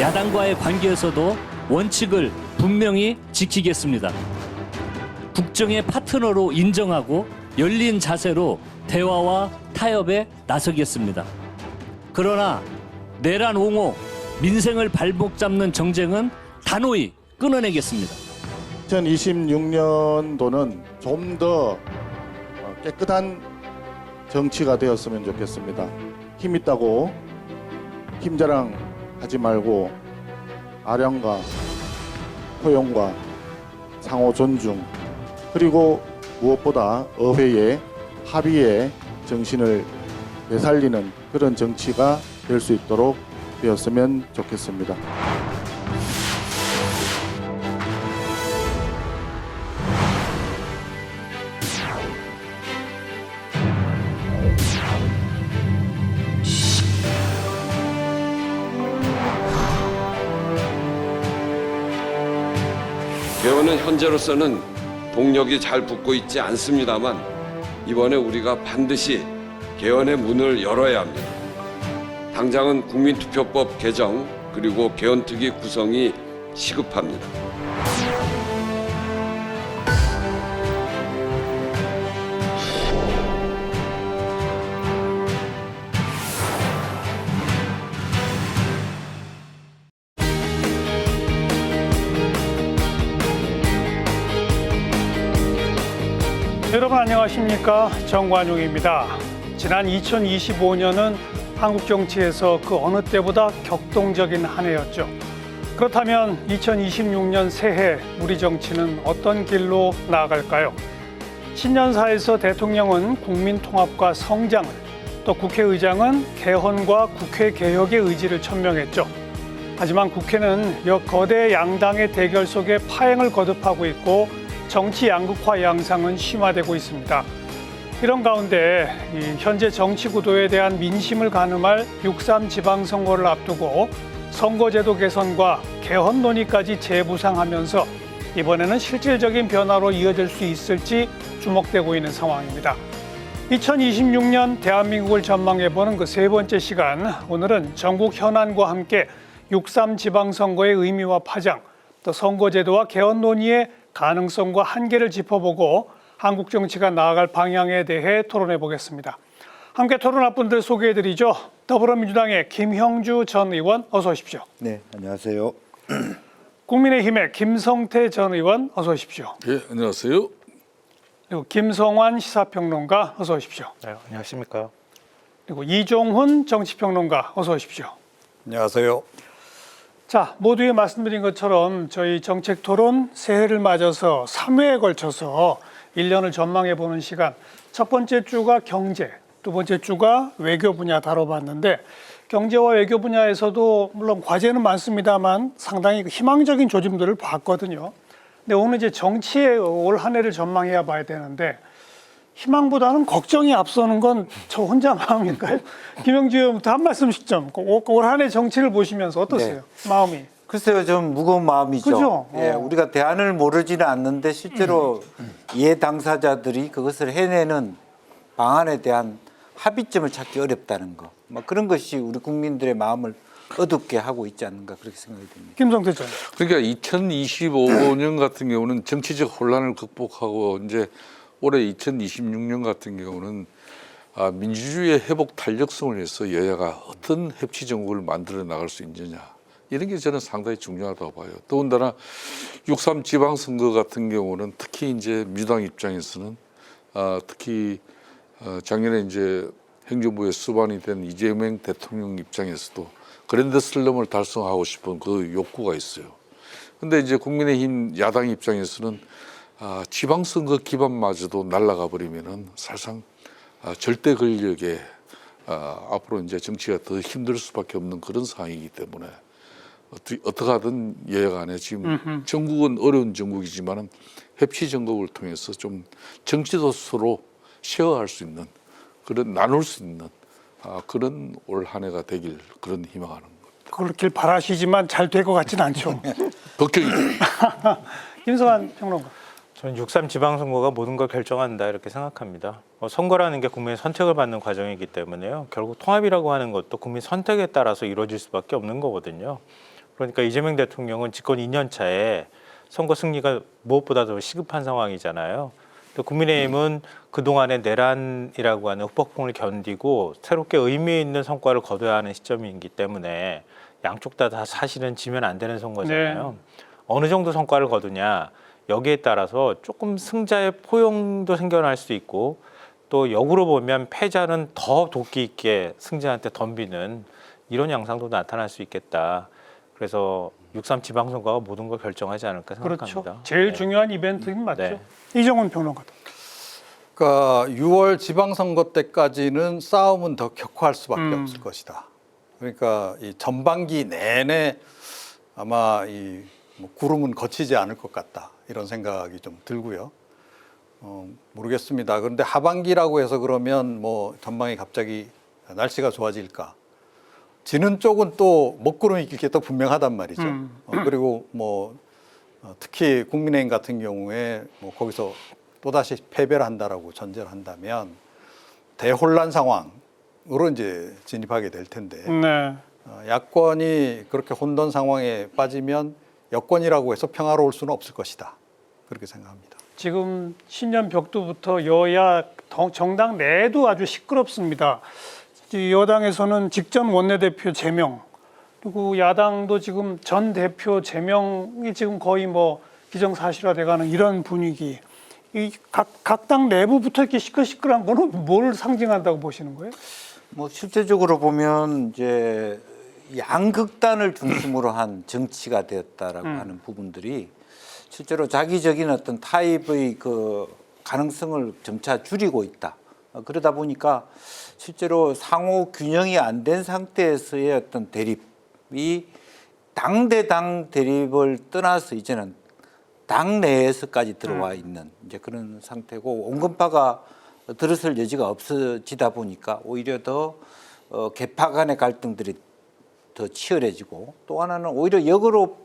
야당과의 관계에서도 원칙을 분명히 지키겠습니다. 국정의 파트너로 인정하고 열린 자세로 대화와 타협에 나서겠습니다. 그러나 내란 옹호, 민생을 발목 잡는 정쟁은 단호히 끊어내겠습니다. 2026년도는 좀 더 깨끗한 정치가 되었으면 좋겠습니다. 힘 있다고 힘자랑하지 말고 아량과 포용과 상호 존중, 그리고 무엇보다 의회의 합의의 정신을 되살리는 그런 정치가 될 수 있도록 되었으면 좋겠습니다. 개헌은 현재로서는 동력이 잘 붙고 있지 않습니다만 이번에 우리가 반드시 개헌의 문을 열어야 합니다. 당장은 국민투표법 개정 그리고 개헌특위 구성이 시급합니다. 여러분 안녕하십니까, 정관용입니다. 지난 2025년은 한국 정치에서 그 어느 때보다 격동적인 한 해였죠. 그렇다면 2026년 새해 우리 정치는 어떤 길로 나아갈까요? 신년사에서 대통령은 국민 통합과 성장을, 또 국회의장은 개헌과 국회 개혁의 의지를 천명했죠. 하지만 국회는 역거대 양당의 대결 속에 파행을 거듭하고 있고 정치 양극화 양상은 심화되고 있습니다. 이런 가운데 현재 정치 구도에 대한 민심을 가늠할 6.3 지방선거를 앞두고 선거제도 개선과 개헌 논의까지 재부상하면서 이번에는 실질적인 변화로 이어질 수 있을지 주목되고 있는 상황입니다. 2026년 대한민국을 전망해보는 그 세 번째 시간, 오늘은 전국 현안과 함께 6.3 지방선거의 의미와 파장, 또 선거제도와 개헌 논의의 가능성과 한계를 짚어보고 한국 정치가 나아갈 방향에 대해 토론해 보겠습니다. 함께 토론할 분들 소개해드리죠. 더불어민주당의 김형주 전 의원 어서 오십시오. 네, 안녕하세요. 국민의힘의 김성태 전 의원 어서 오십시오. 예, 안녕하세요. 그리고 김성환 시사평론가 어서 오십시오. 네, 안녕하십니까. 그리고 이종훈 정치평론가 어서 오십시오. 안녕하세요. 자, 모두에 말씀드린 것처럼 저희 정책 토론 새해를 맞아서 3회에 걸쳐서 1년을 전망해 보는 시간, 첫 번째 주가 경제, 두 번째 주가 외교 분야 다뤄봤는데, 경제와 외교 분야에서도 물론 과제는 많습니다만 상당히 희망적인 조짐들을 봤거든요. 근데 오늘 이제 정치의 올 한 해를 전망해야 봐야 되는데, 희망보다는 걱정이 앞서는 건 저 혼자 마음일까요? 김영주 의원부터 한 말씀씩 좀 올 한 해 정치를 보시면서 어떠세요? 네. 마음이? 글쎄요, 좀 무거운 마음이죠. 그죠? 예, 우리가 대안을 모르지는 않는데 실제로 이해 당사자들이 그것을 해내는 방안에 대한 합의점을 찾기 어렵다는 거. 뭐 그런 것이 우리 국민들의 마음을 어둡게 하고 있지 않는가 그렇게 생각이 듭니다. 김성태 전. 그러니까 2025년 같은 경우는 정치적 혼란을 극복하고 이제 올해 2026년 같은 경우는 민주주의의 회복 탄력성을 위해서 여야가 어떤 협치 정국을 만들어 나갈 수 있느냐, 이런 게 저는 상당히 중요하다고 봐요. 더군다나 6.3 지방선거 같은 경우는 특히 이제 민주당 입장에서는 특히 작년에 이제 행정부의 수반이 된 이재명 대통령 입장에서도 그랜드 슬럼을 달성하고 싶은 그 욕구가 있어요. 근데 이제 국민의힘 야당 입장에서는 지방선거 기반마저도 날아가 버리면은 사실상 절대 권력에 앞으로 이제 정치가 더 힘들 수밖에 없는 그런 상황이기 때문에 어떻게 하든 여야 간에 지금 전국은 어려운 전국이지만은 협치 정국을 통해서 좀 정치도 서로 쉐어할 수 있는, 그런 나눌 수 있는 그런 올 한 해가 되길 그런 희망하는 겁니다. 그렇길 바라시지만 잘 될 것 같지는 않죠. 걱정이죠. 김성환 평론가. 저는 6.3 지방선거가 모든 걸 결정한다 이렇게 생각합니다. 선거라는 게 국민의 선택을 받는 과정이기 때문에요. 결국 통합이라고 하는 것도 국민 선택에 따라서 이루어질 수밖에 없는 거거든요. 그러니까 이재명 대통령은 집권 2년 차에 선거 승리가 무엇보다 더 시급한 상황이잖아요. 또 국민의힘은 그동안의 내란이라고 하는 후폭풍을 견디고 새롭게 의미 있는 성과를 거둬야 하는 시점이기 때문에 양쪽 다 사실은 지면 안 되는 선거잖아요. 어느 정도 성과를 거두냐 여기에 따라서 조금 승자의 포용도 생겨날 수 있고 또 역으로 보면 패자는 더 도끼 있게 승자한테 덤비는 이런 양상도 나타날 수 있겠다. 그래서 6.3 지방선거가 모든 걸 결정하지 않을까 생각합니다. 그렇죠. 제일 네. 중요한 이벤트는 맞죠. 네. 이정훈 평론가. 그러니까 6월 지방선거 때까지는 싸움은 더 격화할 수밖에 없을 것이다. 그러니까 이 전반기 내내 아마 뭐 구름은 거치지 않을 것 같다 이런 생각이 좀 들고요. 모르겠습니다. 그런데 하반기라고 해서 그러면 뭐 전방에 갑자기 날씨가 좋아질까? 지는 쪽은 또 먹구름이 낄 게 또 분명하단 말이죠. 그리고 뭐 특히 국민의힘 같은 경우에 뭐 거기서 또다시 패배를 한다라고 전제를 한다면 대혼란 상황으로 이제 진입하게 될 텐데 네. 야권이 그렇게 혼돈 상황에 빠지면 여권이라고 해서 평화로울 수는 없을 것이다. 그렇게 생각합니다. 지금 신년 벽두부터 여야 정당 내도 아주 시끄럽습니다. 여당에서는 직전 원내대표 제명, 그리고 야당도 지금 전 대표 제명이 지금 거의 뭐 기정사실화돼가는 이런 분위기. 이 각 당 내부부터 이렇게 시끌시끌한 거는 뭘 상징한다고 보시는 거예요? 뭐 실제적으로 보면 이제 양극단을 중심으로 한 정치가 되었다라고 하는 부분들이 실제로 자기적인 어떤 타입의 그 가능성을 점차 줄이고 있다. 그러다 보니까 실제로 상호 균형이 안 된 상태에서의 어떤 대립이 당 대 당 대립을 떠나서 이제는 당 내에서까지 들어와 있는 이제 그런 상태고 온건파가 들어설 여지가 없어지다 보니까 오히려 더 계파 간의 갈등들이 더 치열해지고 또 하나는 오히려 역으로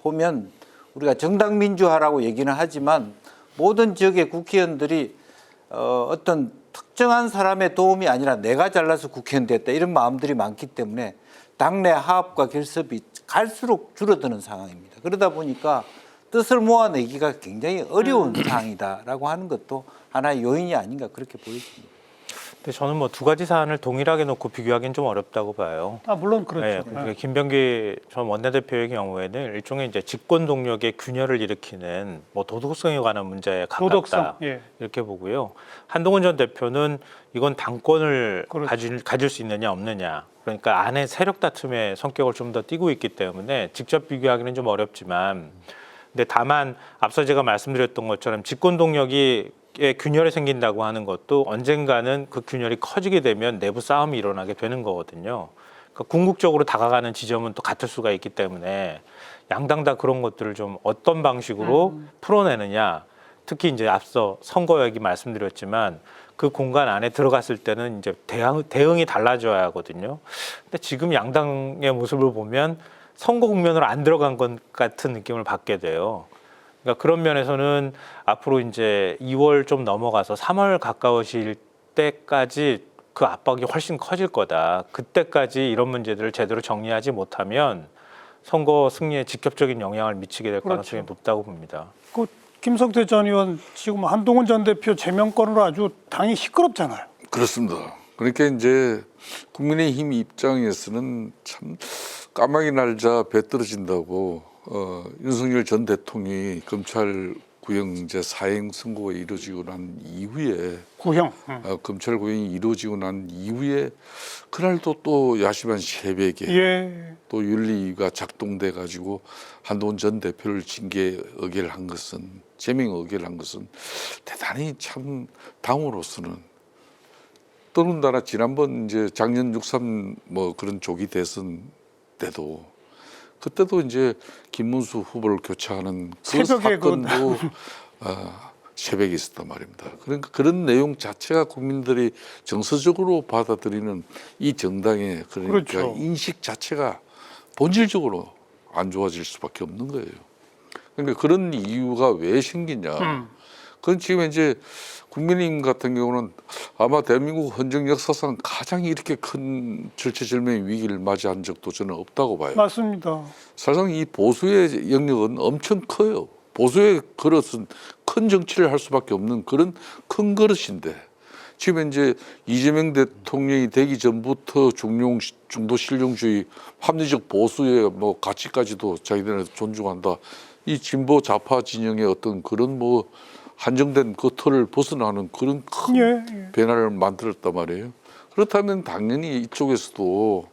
보면 우리가 정당 민주화라고 얘기는 하지만 모든 지역의 국회의원들이 어떤 특정한 사람의 도움이 아니라 내가 잘나서 국회의원 됐다 이런 마음들이 많기 때문에 당내 화합과 결습이 갈수록 줄어드는 상황입니다. 그러다 보니까 뜻을 모아내기가 굉장히 어려운 상황이다라고 하는 것도 하나의 요인이 아닌가 그렇게 보여집니다. 근데 저는 뭐 두 가지 사안을 동일하게 놓고 비교하기는 좀 어렵다고 봐요. 물론 그렇죠. 네, 그러니까 김병기 전 원내대표의 경우에는 일종의 이제 집권 동력의 균열을 일으키는 뭐 도덕성에 관한 문제에 가깝다 도덕성, 예. 이렇게 보고요. 한동훈 전 대표는 이건 당권을 그렇죠. 가질 수 있느냐 없느냐. 그러니까 안에 세력 다툼의 성격을 좀 더 띠고 있기 때문에 직접 비교하기는 좀 어렵지만, 근데 다만 앞서 제가 말씀드렸던 것처럼 집권 동력이 균열이 생긴다고 하는 것도 언젠가는 그 균열이 커지게 되면 내부 싸움이 일어나게 되는 거거든요. 그러니까 궁극적으로 다가가는 지점은 또 같을 수가 있기 때문에 양당 다 그런 것들을 좀 어떤 방식으로 풀어내느냐. 특히 이제 앞서 선거 얘기 말씀드렸지만 그 공간 안에 들어갔을 때는 이제 대응이 달라져야 하거든요. 근데 지금 양당의 모습을 보면 선거 국면으로 안 들어간 것 같은 느낌을 받게 돼요. 그러니까 그런 면에서는 앞으로 이제 2월 좀 넘어가서 3월 가까워질 때까지 그 압박이 훨씬 커질 거다. 그때까지 이런 문제들을 제대로 정리하지 못하면 선거 승리에 직접적인 영향을 미치게 될 가능성이 높다고 봅니다. 김성태 전 의원 지금 한동훈 전 대표 제명권으로 아주 당이 시끄럽잖아요. 그렇습니다. 그러니까 이제 국민의힘 입장에서는 참 까마귀 날자 배 떨어진다고 윤석열 전 대통령이 검찰 구형제 사형 선고가 이루어지고 난 이후에 구형. 검찰 구형이 이루어지고 난 이후에 그날도 또 야심한 새벽에 예. 또 윤리가 작동돼 가지고 한동훈 전 대표를 징계 의결을 한 것은 제명 의결을 한 것은 대단히 참 당으로서는 더군다나 지난번 이제 작년 6.3 뭐 그런 조기 대선 때도 그때도 이제 김문수 후보를 교체하는 그 사건도 새벽에 있었단 말입니다. 그러니까 그런 내용 자체가 국민들이 정서적으로 받아들이는 이 정당의 그러니까 그렇죠. 인식 자체가 본질적으로 안 좋아질 수밖에 없는 거예요. 그러니까 그런 이유가 왜 생기냐? 그건 지금 이제 국민의힘 같은 경우는 아마 대한민국 헌정 역사상 가장 이렇게 큰 절체절명의 위기를 맞이한 적도 저는 없다고 봐요. 맞습니다. 사실상 이 보수의 영역은 엄청 커요. 보수의 그릇은 큰 정치를 할 수밖에 없는 그런 큰 그릇인데 지금 이제 이재명 대통령이 되기 전부터 중도 실용주의, 합리적 보수의 뭐 가치까지도 자기들은 존중한다. 이 진보 좌파 진영의 어떤 그런 뭐 한정된 그 틀을 벗어나는 그런 큰 예. 변화를 만들었단 말이에요. 그렇다면 당연히 이쪽에서도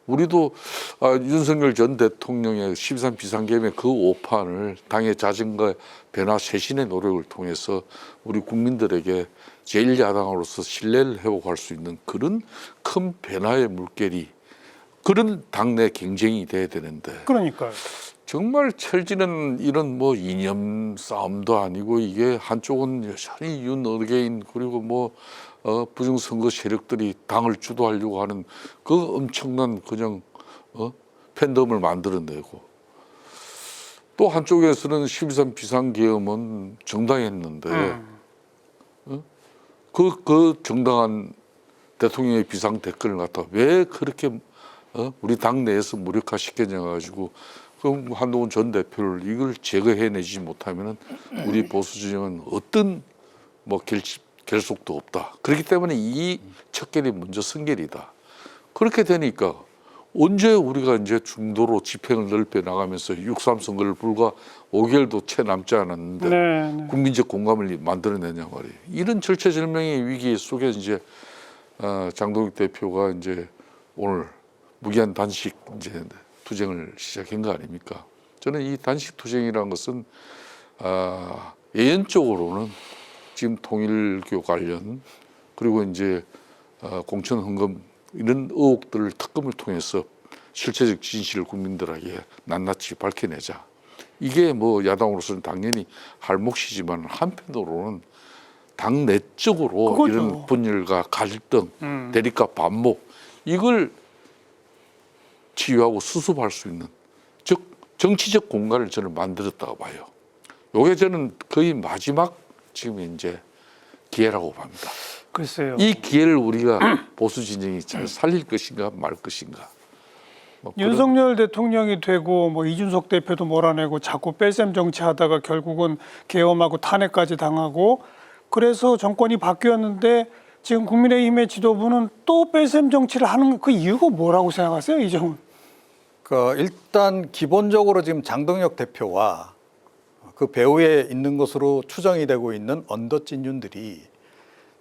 우리도 윤석열 전 대통령의 12.3 비상계엄의 그 오판을 당의 자증과 변화 쇄신의 노력을 통해서 우리 국민들에게 제1야당으로서 신뢰를 회복할 수 있는 그런 큰 변화의 물결이 그런 당내 경쟁이 돼야 되는데 그러니까요. 정말 철지는 이런 뭐 이념 싸움도 아니고 이게 한쪽은 여전히 윤어게인 그리고 뭐 부정선거 세력들이 당을 주도하려고 하는 그 엄청난 그냥 팬덤을 만들어내고 또 한쪽에서는 12.3 비상계엄은 정당했는데 그 정당한 대통령의 비상 댓글을 갖다 왜 그렇게 우리 당 내에서 무력화시켜져 가지고 그 한동훈 전 대표를 이걸 제거해내지 못하면은 우리 보수 진영은 어떤 뭐 결속도 없다. 그렇기 때문에 이 척결이 먼저 선결이다. 그렇게 되니까 언제 우리가 이제 중도로 집행을 넓혀 나가면서 6.3 선거를 불과 5개월도 채 남지 않았는데 네. 국민적 공감을 만들어내냐 말이에요. 이런 절체절명의 위기 속에 이제 장동익 대표가 이제 오늘 무기한 단식 이제 투쟁을 시작한 거 아닙니까? 저는 이 단식 투쟁이라는 것은 예언적으로는 지금 통일교 관련 그리고 이제 공천 헌금 이런 의혹들을 특검을 통해서 실체적 진실을 국민들에게 낱낱이 밝혀내자. 이게 뭐 야당으로서는 당연히 할 몫이지만 한편으로는 당 내적으로 그거죠. 이런 분열과 갈등, 대립과 반목 이걸 치유하고 수습할 수 있는 즉 정치적 공간을 저는 만들었다고 봐요. 요게 저는 거의 마지막 지금 이제 기회라고 봅니다. 글쎄요. 이 기회를 우리가 보수 진영이 잘 살릴 것인가 말 것인가. 뭐 그런 윤석열 대통령이 되고 뭐 이준석 대표도 몰아내고 자꾸 뺄셈 정치하다가 결국은 계엄하고 탄핵까지 당하고 그래서 정권이 바뀌었는데 지금 국민의힘의 지도부는 또 뺄셈 정치를 하는 그 이유가 뭐라고 생각하세요, 이정훈? 일단 기본적으로 지금 장동혁 대표와 그 배후에 있는 것으로 추정이 되고 있는 언더찐윤들이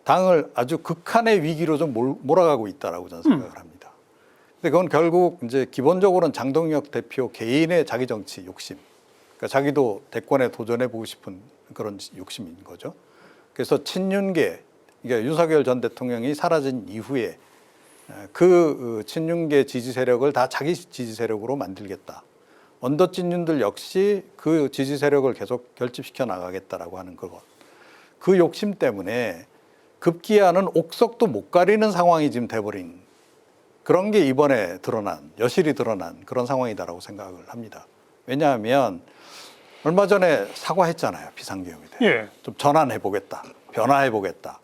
당을 아주 극한의 위기로 좀 몰아가고 있다라고 저는 생각을 합니다. 근데 그건 결국 이제 기본적으로는 장동혁 대표 개인의 자기 정치 욕심, 그러니까 자기도 대권에 도전해 보고 싶은 그런 욕심인 거죠. 그래서 친윤계, 그러니까 윤석열 전 대통령이 사라진 이후에 그 친윤계 지지 세력을 다 자기 지지 세력으로 만들겠다. 언더찐윤들 역시 그 지지 세력을 계속 결집시켜 나가겠다라고 하는 그것. 그 욕심 때문에 급기야는 옥석도 못 가리는 상황이 지금 돼버린 그런 게 이번에 여실히 드러난 그런 상황이다라고 생각을 합니다. 왜냐하면 얼마 전에 사과했잖아요. 비상계엄에 대해. 예. 좀 전환해보겠다. 변화해보겠다.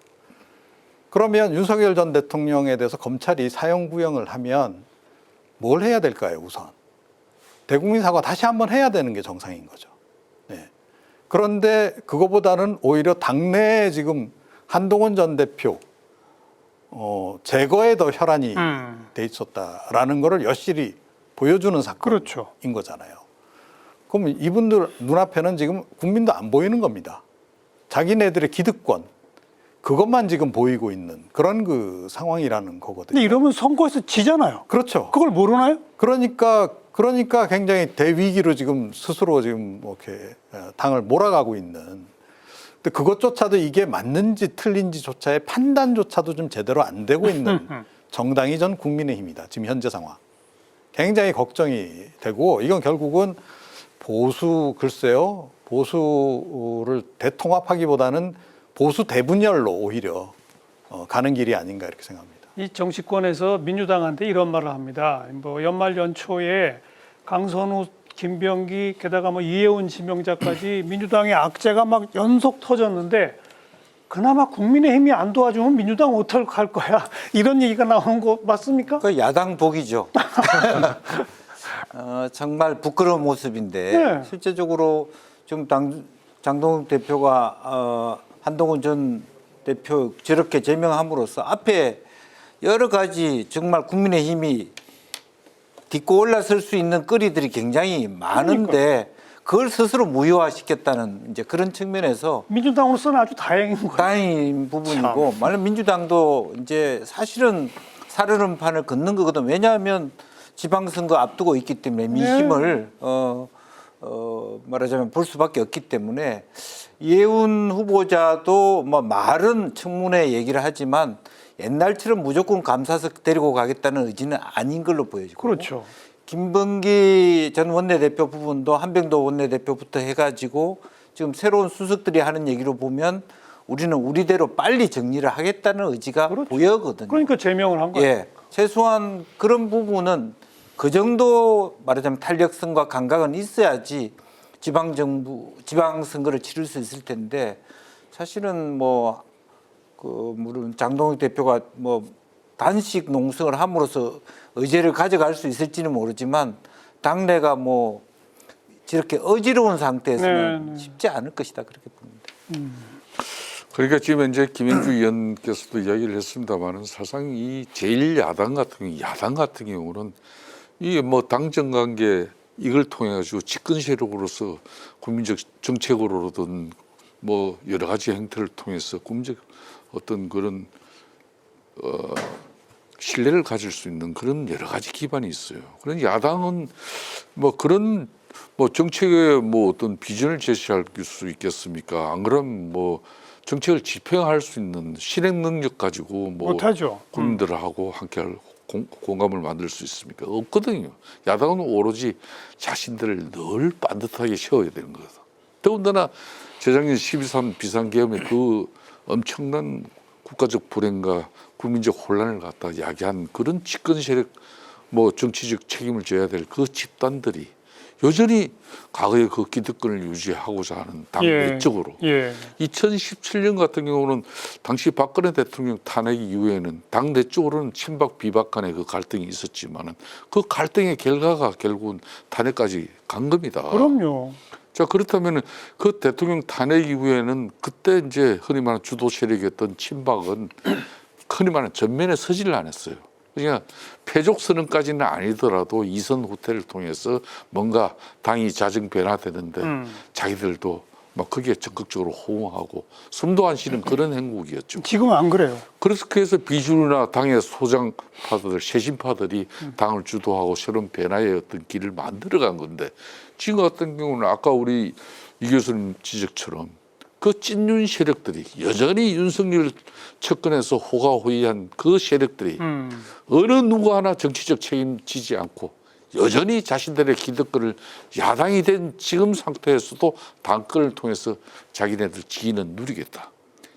그러면 윤석열 전 대통령에 대해서 검찰이 사형 구형을 하면 뭘 해야 될까요, 우선? 대국민 사과 다시 한번 해야 되는 게 정상인 거죠. 네. 그런데 그거보다는 오히려 당내에 지금 한동훈 전 대표 제거에 더 혈안이 돼 있었다라는 거를 여실히 보여주는 사건인 그렇죠. 거잖아요. 그럼 이분들 눈앞에는 지금 국민도 안 보이는 겁니다. 자기네들의 기득권 그것만 지금 보이고 있는 그런 그 상황이라는 거거든요. 근데 이러면 선거에서 지잖아요. 그렇죠. 그걸 모르나요? 그러니까 굉장히 대위기로 지금 스스로 지금 이렇게 당을 몰아가고 있는. 근데 그것조차도 이게 맞는지 틀린지조차의 판단조차도 좀 제대로 안 되고 있는 정당이 전 국민의힘이다. 지금 현재 상황. 굉장히 걱정이 되고 이건 결국은 보수를 대통합하기보다는 보수 대분열로 오히려 가는 길이 아닌가 이렇게 생각합니다. 이 정치권에서 민주당한테 이런 말을 합니다. 뭐 연말 연초에 강선우 김병기 게다가 뭐 이해운 지명자까지 민주당의 악재가 막 연속 터졌는데 그나마 국민의힘이 안 도와주면 민주당 어떡할 거야 이런 얘기가 나오는 거 맞습니까? 그 야당 복이죠. 정말 부끄러운 모습인데 네. 실제적으로 지금 장동욱 대표가 한동훈 전 대표 저렇게 제명함으로써 앞에 여러 가지 정말 국민의힘이 딛고 올라설 수 있는 거리들이 굉장히 많은데 그걸 스스로 무효화시켰다는 이제 그런 측면에서 민주당으로서는 아주 다행인 거예요. 다행인 부분이고, 만약 민주당도 이제 사실은 살얼음판을 걷는 거거든. 왜냐하면 지방선거 앞두고 있기 때문에 민심을 말하자면 볼 수밖에 없기 때문에 이해운 후보자도 뭐 말은 청문회 얘기를 하지만 옛날처럼 무조건 감사석 데리고 가겠다는 의지는 아닌 걸로 보여지고. 그렇죠. 김병기 전 원내대표 부분도 한병도 원내대표부터 해가지고 지금 새로운 수석들이 하는 얘기로 보면 우리는 우리대로 빨리 정리를 하겠다는 의지가 그렇죠. 보여거든요. 그러니까 제명을 한 거예요. 예, 최소한 그런 부분은 그 정도 말하자면 탄력성과 감각은 있어야지 지방선거를 치를 수 있을 텐데 사실은 물론 장동욱 대표가 단식 농성을 함으로써 의제를 가져갈 수 있을지는 모르지만 당내가 저렇게 어지러운 상태에서는 쉽지 않을 것이다 그렇게 봅니다. 그러니까 지금 현재 김현주 의원께서도 이야기를 했습니다만은 사실상 이 제1야당 같은 경우는 이게 당정 관계 이걸 통해 가지고 집권 세력으로서 국민적 정책으로든 여러 가지 행태를 통해서 국민적 어떤 그런 신뢰를 가질 수 있는 그런 여러 가지 기반이 있어요. 그런 야당은 그런 정책에 어떤 비전을 제시할 수 있겠습니까? 안 그러면 정책을 집행할 수 있는 실행 능력 가지고 못하죠. 국민들하고 함께 공감을 만들 수 있습니까? 없거든요. 야당은 오로지 자신들을 늘 반듯하게 세워야 되는 거다. 더군다나 재작년 12.3 비상계엄의 그 엄청난 국가적 불행과 국민적 혼란을 갖다 야기한 그런 집권 세력 정치적 책임을 져야 될 그 집단들이 여전히 과거의 그 기득권을 유지하고자 하는 당 내적으로 2017년 같은 경우는 당시 박근혜 대통령 탄핵 이후에는 당 내적으로는 친박 비박 간의 그 갈등이 있었지만은 그 갈등의 결과가 결국은 탄핵까지 간 겁니다. 그럼요. 자, 그렇다면 그 대통령 탄핵 이후에는 그때 이제 흔히 말하는 주도 세력이었던 친박은 흔히 말하는 전면에 서지를 안 했어요. 그러니까 패족 선언까지는 아니더라도 이선 후퇴를 통해서 뭔가 당이 자정 변화되는데 자기들도 거기에 적극적으로 호응하고 숨도 안 쉬는 그런 행국이었죠. 지금은 안 그래요. 그래서 비주류나 당의 소장파들, 세신파들이 당을 주도하고 새로운 변화의 어떤 길을 만들어간 건데 지금 같은 경우는 아까 우리 이 교수님 지적처럼 그 찐윤 세력들이 여전히 윤석열 측근에서 호가호위한 그 세력들이 어느 누구 하나 정치적 책임지지 않고 여전히 자신들의 기득권을 야당이 된 지금 상태에서도 당권을 통해서 자기네들 지위는 누리겠다.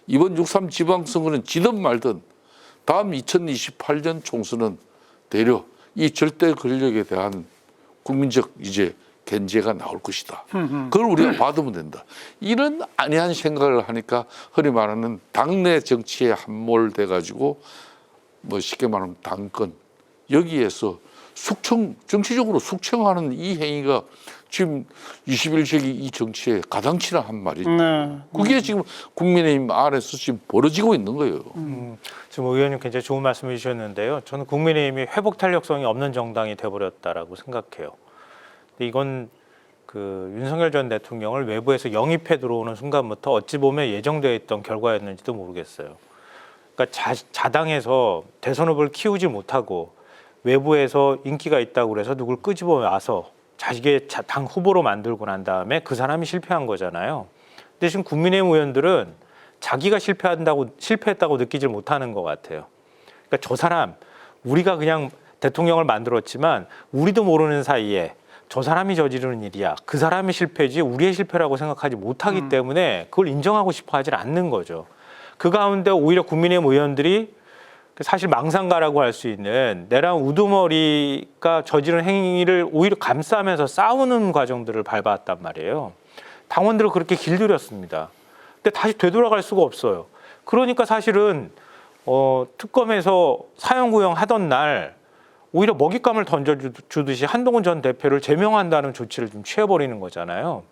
이번 6.3 지방선거는 지든 말든 다음 2028년 총선은 대려 이 절대 권력에 대한 국민적 이제 견제가 나올 것이다. 그걸 우리가 받으면 된다. 이런 안이한 생각을 하니까 흔히 말하는 당내 정치에 함몰돼 가지고 쉽게 말하면 당권 여기에서 정치적으로 숙청하는 이 행위가 지금 21세기 이 정치에 가당치나 한 말이죠. 그게 지금 국민의힘 안에서 지금 벌어지고 있는 거예요. 지금 의원님 굉장히 좋은 말씀해 주셨는데요. 저는 국민의힘이 회복 탄력성이 없는 정당이 돼버렸다라고 생각해요. 근데 이건 윤석열 전 대통령을 외부에서 영입해 들어오는 순간부터 어찌 보면 예정되어 있던 결과였는지도 모르겠어요. 그러니까 자당에서 대선 후보를 키우지 못하고 외부에서 인기가 있다고 그래서 누굴 끄집어 와서 자식의 당 후보로 만들고 난 다음에 그 사람이 실패한 거잖아요. 근데 지금 국민의힘 의원들은 자기가 실패했다고 느끼질 못하는 것 같아요. 그러니까 저 사람 우리가 그냥 대통령을 만들었지만 우리도 모르는 사이에 저 사람이 저지르는 일이야. 그 사람이 실패지 우리의 실패라고 생각하지 못하기 때문에 그걸 인정하고 싶어 하질 않는 거죠. 그 가운데 오히려 국민의힘 의원들이 사실 망상가라고 할 수 있는 내랑 우두머리가 저지른 행위를 오히려 감싸면서 싸우는 과정들을 밟아왔단 말이에요. 당원들을 그렇게 길들였습니다. 근데 다시 되돌아갈 수가 없어요. 그러니까 사실은 특검에서 사형 구형하던 날 오히려 먹잇감을 던져주듯이 한동훈 전 대표를 제명한다는 조치를 좀 취해버리는 거잖아요.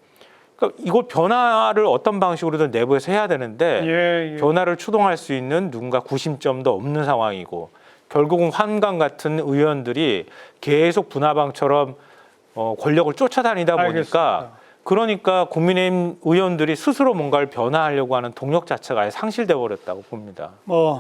그러니까 이걸 변화를 어떤 방식으로든 내부에서 해야 되는데 변화를 추동할 수 있는 누군가 구심점도 없는 상황이고 결국은 환강 같은 의원들이 계속 분화방처럼 권력을 쫓아다니다 보니까 알겠습니다. 그러니까 국민의힘 의원들이 스스로 뭔가를 변화하려고 하는 동력 자체가 아예 상실돼 버렸다고 봅니다.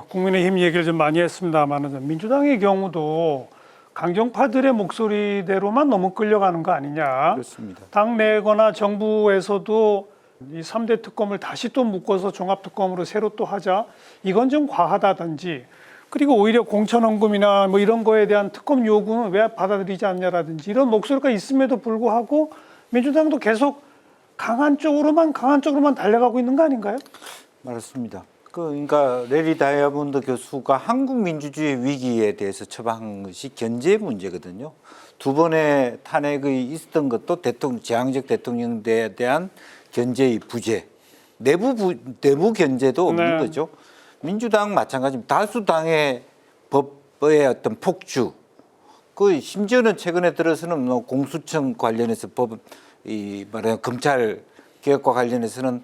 국민의힘 얘기를 좀 많이 했습니다만 민주당의 경우도 강경파들의 목소리대로만 너무 끌려가는 거 아니냐. 그렇습니다. 당 내거나 정부에서도 이 3대 특검을 다시 또 묶어서 종합특검으로 새로 또 하자. 이건 좀 과하다든지 그리고 오히려 공천헌금이나 뭐 이런 거에 대한 특검 요구는 왜 받아들이지 않냐라든지 이런 목소리가 있음에도 불구하고 민주당도 계속 강한 쪽으로만 달려가고 있는 거 아닌가요? 맞습니다. 그러니까 레리 다이아몬드 교수가 한국 민주주의 위기에 대해서 처방한 것이 견제 문제거든요. 두 번의 탄핵이 있었던 것도 제왕적 대통령에 대한 견제의 부재, 내부 견제도 없는 거죠. 민주당 마찬가지입니다. 다수당의 법의 어떤 폭주, 심지어는 최근에 들어서는 공수처 관련해서 말하자면 검찰 개혁과 관련해서는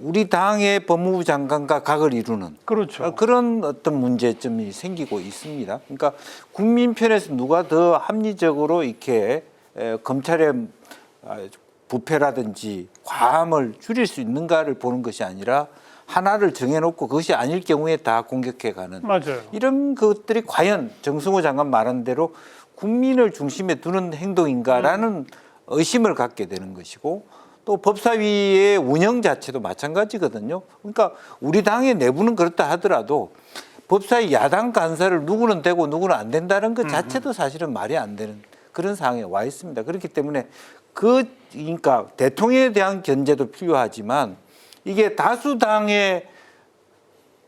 우리 당의 법무부 장관과 각을 이루는 그렇죠. 그런 어떤 문제점이 생기고 있습니다. 그러니까 국민 편에서 누가 더 합리적으로 이렇게 검찰의 부패라든지 과함을 줄일 수 있는가를 보는 것이 아니라 하나를 정해놓고 그것이 아닐 경우에 다 공격해가는 맞아요. 이런 것들이 과연 정승호 장관 말한 대로 국민을 중심에 두는 행동인가라는 의심을 갖게 되는 것이고 또 법사위의 운영 자체도 마찬가지거든요. 그러니까 우리 당의 내부는 그렇다 하더라도 법사위 야당 간사를 누구는 되고 누구는 안 된다는 것 자체도 사실은 말이 안 되는 그런 상황에 와 있습니다. 그렇기 때문에 그러니까 대통령에 대한 견제도 필요하지만 이게 다수당의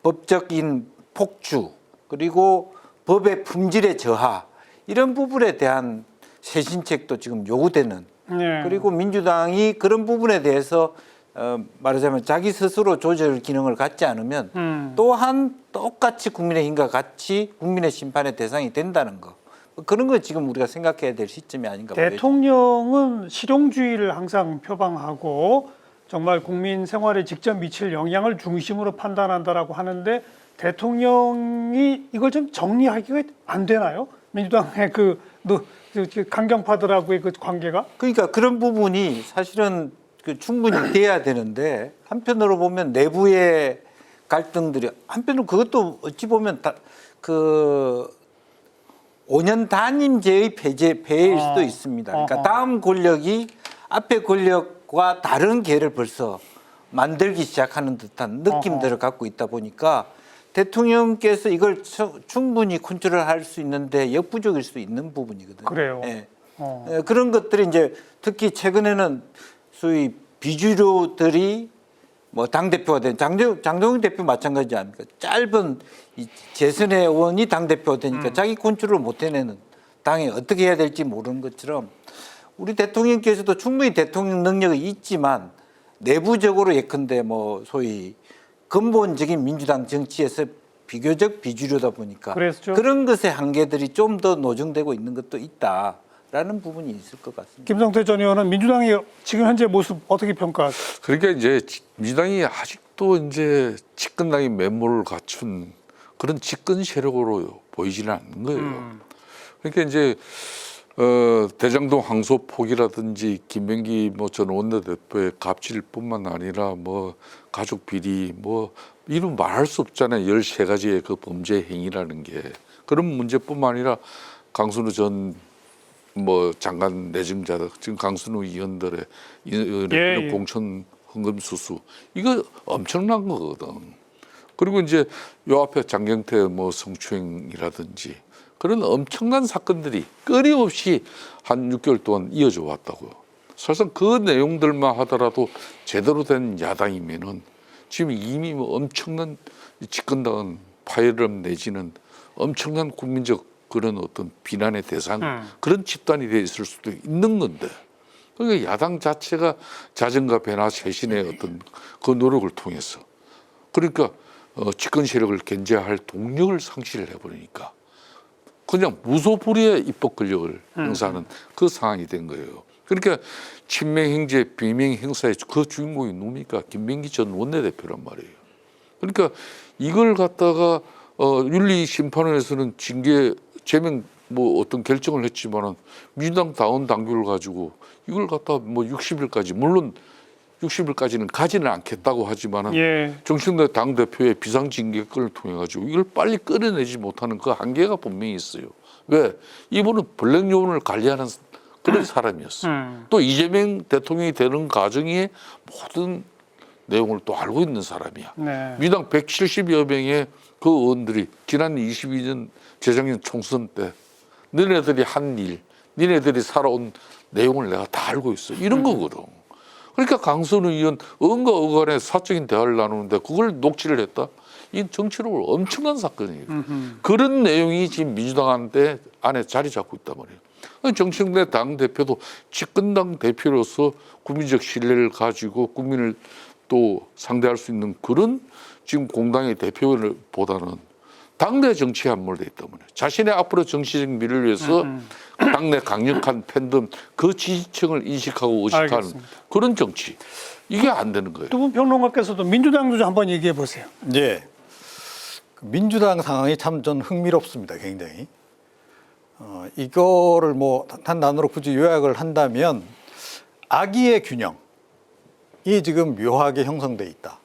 법적인 폭주 그리고 법의 품질의 저하 이런 부분에 대한 쇄신책도 지금 요구되는 그리고 민주당이 그런 부분에 대해서 말하자면 자기 스스로 조절 기능을 갖지 않으면 또한 똑같이 국민의힘과 같이 국민의 심판의 대상이 된다는 거. 그런 거 지금 우리가 생각해야 될 시점이 아닌가 보여요. 대통령은 실용주의를 항상 표방하고 정말 국민 생활에 직접 미칠 영향을 중심으로 판단한다라고 하는데 대통령이 이걸 좀 정리하기가 안 되나요? 민주당의 강경파들하고의 그 관계가? 그러니까 그런 부분이 사실은 충분히 돼야 되는데 한편으로 보면 내부의 갈등들이 한편으로 그것도 어찌 보면 5년 단임제의 폐해일 수도 있습니다. 그러니까 다음 권력이 앞에 권력과 다른 계를 벌써 만들기 시작하는 듯한 느낌들을 갖고 있다 보니까 대통령께서 이걸 충분히 컨트롤할 수 있는데 역부족일 수 있는 부분이거든요. 그래요. 예. 그런 것들이 이제 특히 최근에는 소위 비주류들이 뭐 당대표가 된 장동영 대표 마찬가지 아닙니까? 짧은 재선의 의원이 당대표가 되니까 자기 컨트롤을 못 해내는 당에 어떻게 해야 될지 모르는 것처럼 우리 대통령께서도 충분히 대통령 능력이 있지만 내부적으로 예컨대 뭐 소위 근본적인 민주당 정치에서 비교적 비주류다 보니까 그랬죠. 그런 것의 한계들이 좀 더 노정되고 있는 것도 있다라는 부분이 있을 것 같습니다. 김성태 전 의원은 민주당의 지금 현재 모습 어떻게 평가하세요? 그러니까 이제 민주당이 아직도 이제 집권당의 면모를 갖춘 그런 집권 세력으로 보이지는 않는 거예요. 그러니까 이제 대장동 항소 포기라든지 김병기 전 원내대표의 갑질뿐만 아니라 뭐 가족 비리 뭐 이런 말할 수 없잖아요. 13가지의 그 범죄 행위라는 게 그런 문제뿐만 아니라 강순우 전 장관 내정자 지금 강순우 의원들의 공천 헌금 수수 이거 엄청난 거거든. 그리고 이제 요 앞에 장경태 성추행이라든지 그런 엄청난 사건들이 끊임없이 한 6개월 동안 이어져 왔다고요. 사실상 그 내용들만 하더라도 제대로 된 야당이면은 지금 이미 엄청난 집권당은 파열음 내지는 엄청난 국민적 그런 어떤 비난의 대상 그런 집단이 돼 있을 수도 있는 건데 그러니까 야당 자체가 자정과 변화 쇄신의 어떤 그 노력을 통해서 그러니까 집권 세력을 견제할 동력을 상실을 해버리니까 그냥 무소불위의 입법 권력을 행사하는 그 상황이 된 거예요. 그러니까 친명행제 비명행사의 그 주인공이 누굽니까? 김명기 전 원내대표란 말이에요. 그러니까 이걸 갖다가 윤리심판원에서는 징계 제명 뭐 어떤 결정을 했지만은 민주당 다운 당규를 가지고 이걸 갖다 뭐 60일까지 물론 60일까지는 가지는 않겠다고 하지만은 예. 정청래 당 대표의 비상징계권을 통해 가지고 이걸 빨리 끌어내지 못하는 그 한계가 분명히 있어요. 왜? 이분은 블랙 요원을 관리하는 그런 사람이었어요. 또 이재명 대통령이 되는 과정에 모든 내용을 또 알고 있는 사람이야. 네. 민주당 170여 명의 그 의원들이 지난 22년 재작년 총선 때 너네들이 한 일, 너네들이 살아온 내용을 내가 다 알고 있어. 이런 거거든. 그러니까 강선우 의원 의원과 의원의 사적인 대화를 나누는데 그걸 녹취를 했다. 이 정치적으로 엄청난 사건이에요. 그런 내용이 지금 민주당 안에 자리 잡고 있단 말이에요. 정청래 당 대표도 집권당 대표로서 국민적 신뢰를 가지고 국민을 또 상대할 수 있는 그런 지금 공당의 대표보다는 당내 정치에 함몰돼 있단 말이에요. 자신의 앞으로 정치적 미래를 위해서 당내 강력한 팬덤 그 지지층을 인식하고 의식하는 알겠습니다. 그런 정치. 이게 안 되는 거예요. 두 분 평론가께서도 민주당도 좀 한번 얘기해 보세요. 예. 민주당 상황이 참 전 흥미롭습니다. 굉장히. 이거를 뭐 한 단어로 굳이 요약을 한다면 악의의 균형이 지금 묘하게 형성돼 있다.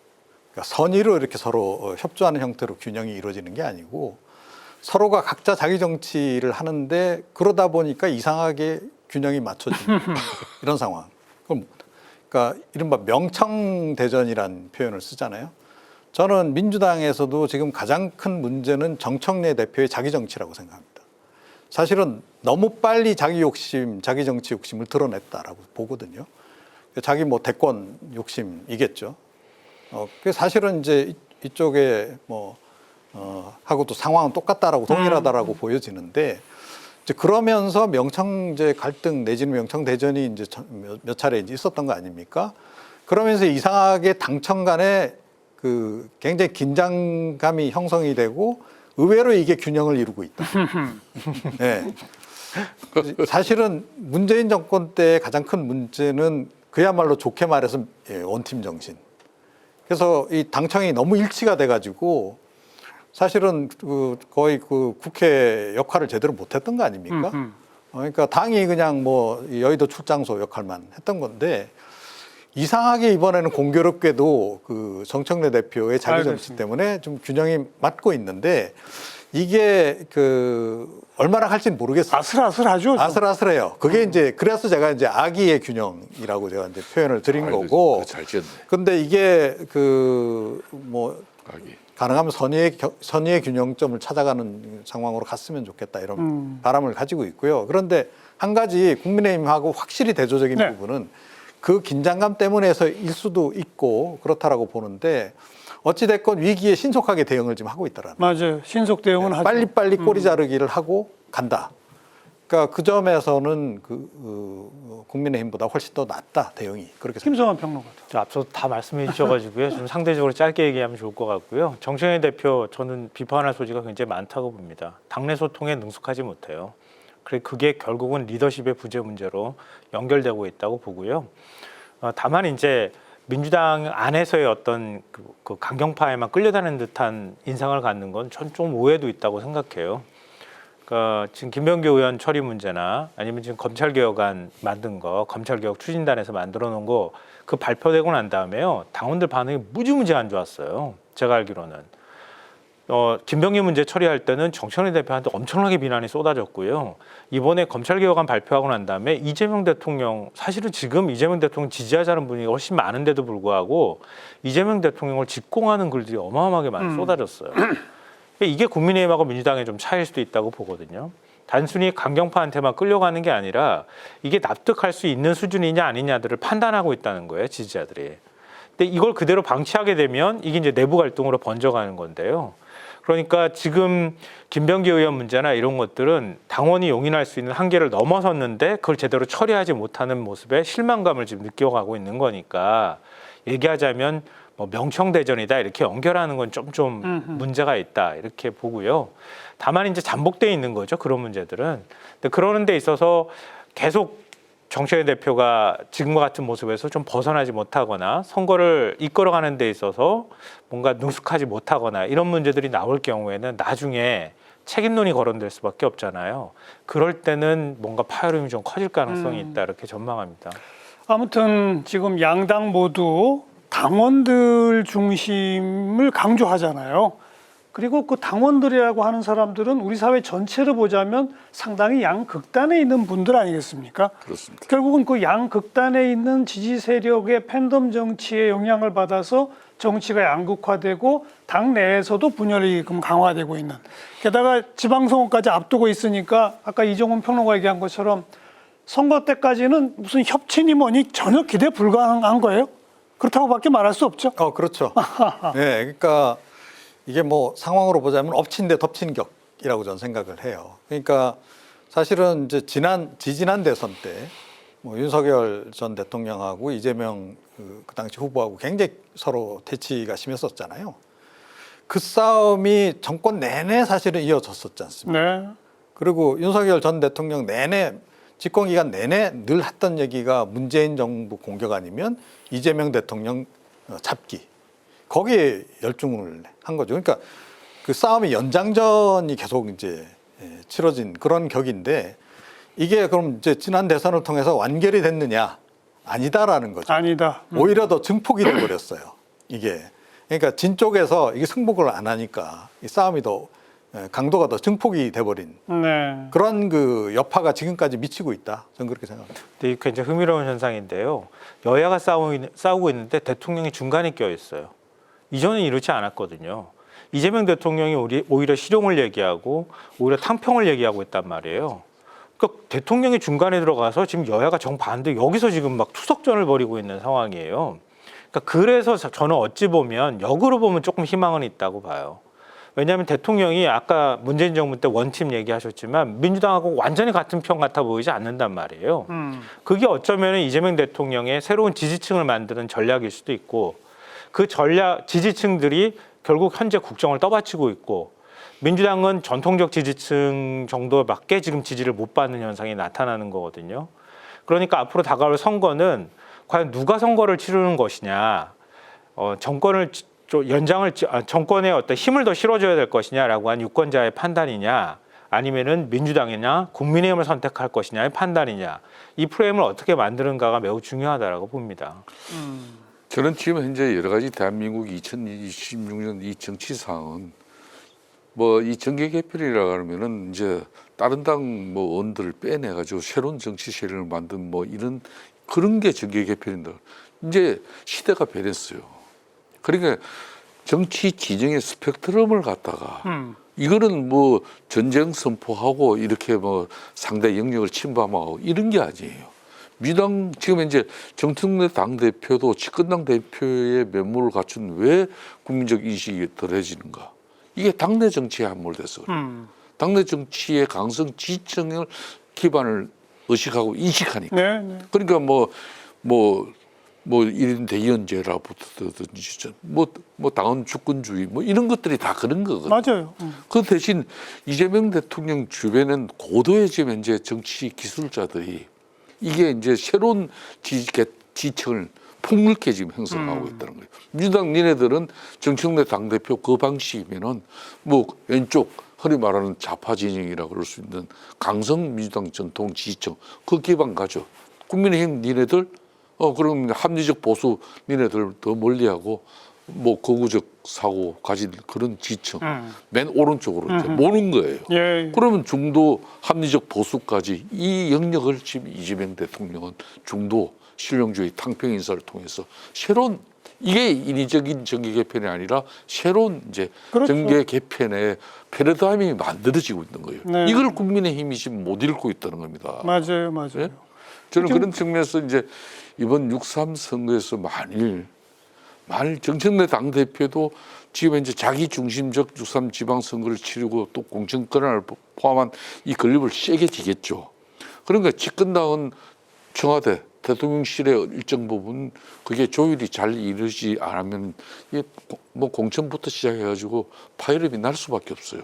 그러니까 선의로 이렇게 서로 협조하는 형태로 균형이 이루어지는 게 아니고 서로가 각자 자기 정치를 하는데 그러다 보니까 이상하게 균형이 맞춰지는 이런 상황. 그러니까 이른바 명청대전이란 표현을 쓰잖아요. 저는 민주당에서도 지금 가장 큰 문제는 정청래 대표의 자기 정치라고 생각합니다. 사실은 너무 빨리 자기 욕심, 자기 정치 욕심을 드러냈다라고 보거든요. 자기 뭐 대권 욕심이겠죠. 그 사실은 이제 이쪽에 뭐 하고도 상황은 똑같다라고 동일하다라고 보여지는데 이제 그러면서 명청제 갈등 내지는 명청대전이 이제 몇 차례 이제 있었던 거 아닙니까? 그러면서 이상하게 당청 간에 그 굉장히 긴장감이 형성이 되고 의외로 이게 균형을 이루고 있다. 네. 사실은 문재인 정권 때 가장 큰 문제는 그야말로 좋게 말해서 원팀 정신. 그래서 이 당청이 너무 일치가 돼가지고 사실은 거의 그 국회 역할을 제대로 못했던 거 아닙니까? 그러니까 당이 그냥 뭐 여의도 출장소 역할만 했던 건데 이상하게 이번에는 공교롭게도 그 정청래 대표의 자기 정치 때문에 좀 균형이 맞고 있는데 이게 그 얼마나 할지는 모르겠어요. 아슬아슬하죠. 아슬아슬해요. 그게 이제 그래서 제가 이제 악의의 균형이라고 제가 이제 표현을 드린 거고. 잘 지었네. 근데 이게 그 뭐 악의. 가능하면 선의의 균형점을 찾아가는 상황으로 갔으면 좋겠다 이런 바람을 가지고 있고요. 그런데 한 가지 국민의힘하고 확실히 대조적인 네. 부분은 그 긴장감 때문에서일 수도 있고 그렇다라고 보는데 어찌됐건 위기에 신속하게 대응을 지금 하고 있더라고요. 맞아요. 신속 대응은 하죠. 빨리빨리 꼬리 자르기를 하고 간다. 그러니까 그 점에서는 국민의힘보다 훨씬 더 낫다 대응이 그렇게 생각합니다. 김성환 평론가. 앞서 다 말씀해 주셔가지고요. 좀 상대적으로 짧게 얘기하면 좋을 것 같고요. 정청래 대표 저는 비판할 소지가 굉장히 많다고 봅니다. 당내 소통에 능숙하지 못해요. 그게 결국은 리더십의 부재 문제로 연결되고 있다고 보고요. 다만 이제 민주당 안에서의 어떤 그 강경파에만 끌려다니는 듯한 인상을 갖는 건 전 좀 오해도 있다고 생각해요. 그러니까 지금 김병기 의원 처리 문제나 아니면 지금 검찰개혁안 만든 거, 검찰개혁 추진단에서 만들어 놓은 거 그 발표되고 난 다음에요. 당원들 반응이 무지무지 안 좋았어요. 제가 알기로는. 김병기 문제 처리할 때는 정청래 대표한테 엄청나게 비난이 쏟아졌고요. 이번에 검찰개혁안 발표하고 난 다음에 이재명 대통령, 사실은 지금 이재명 대통령 지지하자는 분위기가 훨씬 많은데도 불구하고 이재명 대통령을 직공하는 글들이 어마어마하게 많이 쏟아졌어요. 이게 국민의힘하고 민주당의 좀 차이일 수도 있다고 보거든요. 단순히 강경파한테만 끌려가는 게 아니라 이게 납득할 수 있는 수준이냐 아니냐들을 판단하고 있다는 거예요, 지지자들이. 근데 이걸 그대로 방치하게 되면 이게 이제 내부 갈등으로 번져가는 건데요. 그러니까 지금 김병기 의원 문제나 이런 것들은 당원이 용인할 수 있는 한계를 넘어섰는데 그걸 제대로 처리하지 못하는 모습에 실망감을 지금 느껴가고 있는 거니까 얘기하자면 뭐 명청대전이다 이렇게 연결하는 건 좀 문제가 있다 이렇게 보고요. 다만 이제 잠복돼 있는 거죠. 그런 문제들은. 근데 그러는 데 있어서 계속 정청래 대표가 지금과 같은 모습에서 좀 벗어나지 못하거나 선거를 이끌어가는 데 있어서 뭔가 능숙하지 못하거나 이런 문제들이 나올 경우에는 나중에 책임론이 거론될 수밖에 없잖아요. 그럴 때는 뭔가 파열음이 좀 커질 가능성이 있다 이렇게 전망합니다. 아무튼 지금 양당 모두 당원들 중심을 강조하잖아요. 그리고 그 당원들이라고 하는 사람들은 우리 사회 전체를 보자면 상당히 양극단에 있는 분들 아니겠습니까? 그렇습니다. 결국은 그 양극단에 있는 지지 세력의 팬덤 정치에 영향을 받아서 정치가 양극화되고 당 내에서도 분열이 강화되고 있는. 게다가 지방선거까지 앞두고 있으니까 아까 이종훈 평론가 얘기한 것처럼 선거 때까지는 무슨 협친이 뭐니 전혀 기대 불가능한 거예요. 그렇다고밖에 말할 수 없죠. 그렇죠. 네, 그러니까 이게 뭐 상황으로 보자면 엎친 데 덮친 격이라고 저는 생각을 해요. 그러니까 사실은 이제 지지난 대선 때 뭐 윤석열 전 대통령하고 이재명 그 당시 후보하고 굉장히 서로 대치가 심했었잖아요. 그 싸움이 정권 내내 사실은 이어졌었지 않습니까? 네. 그리고 윤석열 전 대통령 내내 집권 기간 내내 늘 했던 얘기가 문재인 정부 공격 아니면 이재명 대통령 잡기. 거기에 열중을 한 거죠. 그러니까 그 싸움이 연장전이 계속 이제 치러진 그런 격인데 이게 그럼 이제 지난 대선을 통해서 완결이 됐느냐? 아니다라는 거죠. 아니다. 오히려 더 증폭이 돼 버렸어요. 이게. 그러니까 진 쪽에서 이게 승복을 안 하니까 이 싸움이 더 강도가 더 증폭이 돼 버린 네. 그런 그 여파가 지금까지 미치고 있다. 저는 그렇게 생각합니다. 근데 이게 굉장히 흥미로운 현상인데요. 여야가 싸우고 있는데 대통령이 중간에 껴 있어요. 이전은 이렇지 않았거든요. 이재명 대통령이 오히려 실용을 얘기하고 오히려 탕평을 얘기하고 있단 말이에요. 그러니까 대통령이 중간에 들어가서 지금 여야가 정반대 여기서 지금 막 투석전을 벌이고 있는 상황이에요. 그러니까 그래서 저는 어찌 보면 역으로 보면 조금 희망은 있다고 봐요. 왜냐하면 대통령이 아까 문재인 정부 때 원팀 얘기하셨지만 민주당하고 완전히 같은 편 같아 보이지 않는단 말이에요. 그게 어쩌면 이재명 대통령의 새로운 지지층을 만드는 전략일 수도 있고 그 지지층들이 결국 현재 국정을 떠받치고 있고 민주당은 전통적 지지층 정도밖에 지금 지지를 못 받는 현상이 나타나는 거거든요. 그러니까 앞으로 다가올 선거는 과연 누가 선거를 치르는 것이냐, 정권에 어떤 힘을 더 실어줘야 될 것이냐라고 한 유권자의 판단이냐, 아니면은 민주당이냐, 국민의힘을 선택할 것이냐의 판단이냐, 이 프레임을 어떻게 만드는가가 매우 중요하다라고 봅니다. 저는 지금 현재 여러 가지 대한민국 2026년 이 정치 상황은 뭐 이 정계 개편이라 하면은 이제 다른 당 뭐 의원들을 빼내 가지고 새로운 정치 세력을 만든 뭐 이런 그런 게 정계 개편인다. 이제 시대가 변했어요. 그러니까 정치 지정의 스펙트럼을 갖다가 이거는 뭐 전쟁 선포하고 이렇게 뭐 상대 영역을 침범하고 이런 게 아니에요. 민주당 지금 이제 정청래 당대표도 집권당 대표의 면모를 갖춘 왜 국민적 인식이 덜해지는가? 이게 당내 정치에 함몰돼서 그래요. 당내 정치의 강성 지지층을 기반을 의식하고 인식하니까. 네. 그러니까 뭐 1인 대의원제라부터든지 뭐 당원 주권주의 뭐 이런 것들이 다 그런 거거든요. 맞아요. 그 대신 이재명 대통령 주변엔 고도의 지금 현재 정치 기술자들이 이게 이제 새로운 지지층을 폭넓게 지금 형성하고 있다는 거예요. 민주당 니네들은 정청래 당대표 그 방식이면은 뭐 왼쪽 흔히 말하는 좌파 진영이라고 그럴 수 있는 강성 민주당 전통 지지층 그 기반 가져. 국민의힘 니네들 그럼 합리적 보수 니네들 더 멀리하고 뭐 거구적 사고 가진 그런 지층 맨 오른쪽으로 이제 모는 거예요. 예. 그러면 중도 합리적 보수까지 이 영역을 지금 이재명 대통령은 중도 실용주의 탕평 인사를 통해서 새로운 이게 인위적인 정계 개편이 아니라 새로운 이제 그렇죠. 정계 개편의 패러다임이 만들어지고 있는 거예요. 네. 이걸 국민의힘이 지금 못 읽고 있다는 겁니다. 맞아요. 예? 저는 그런 측면에서 이제 이번 6.3 선거에서 만일 만일 정청래 당대표도 지금 이제 자기 중심적 6.3 지방선거를 치르고 또 공천 권한을 포함한 이 건립을 세게 지겠죠. 그러니까 집권당은 청와대 대통령실의 일정 부분 그게 조율이 잘 이루어지지 않으면 이게 뭐 공천부터 시작해가지고 파열음이 날 수밖에 없어요.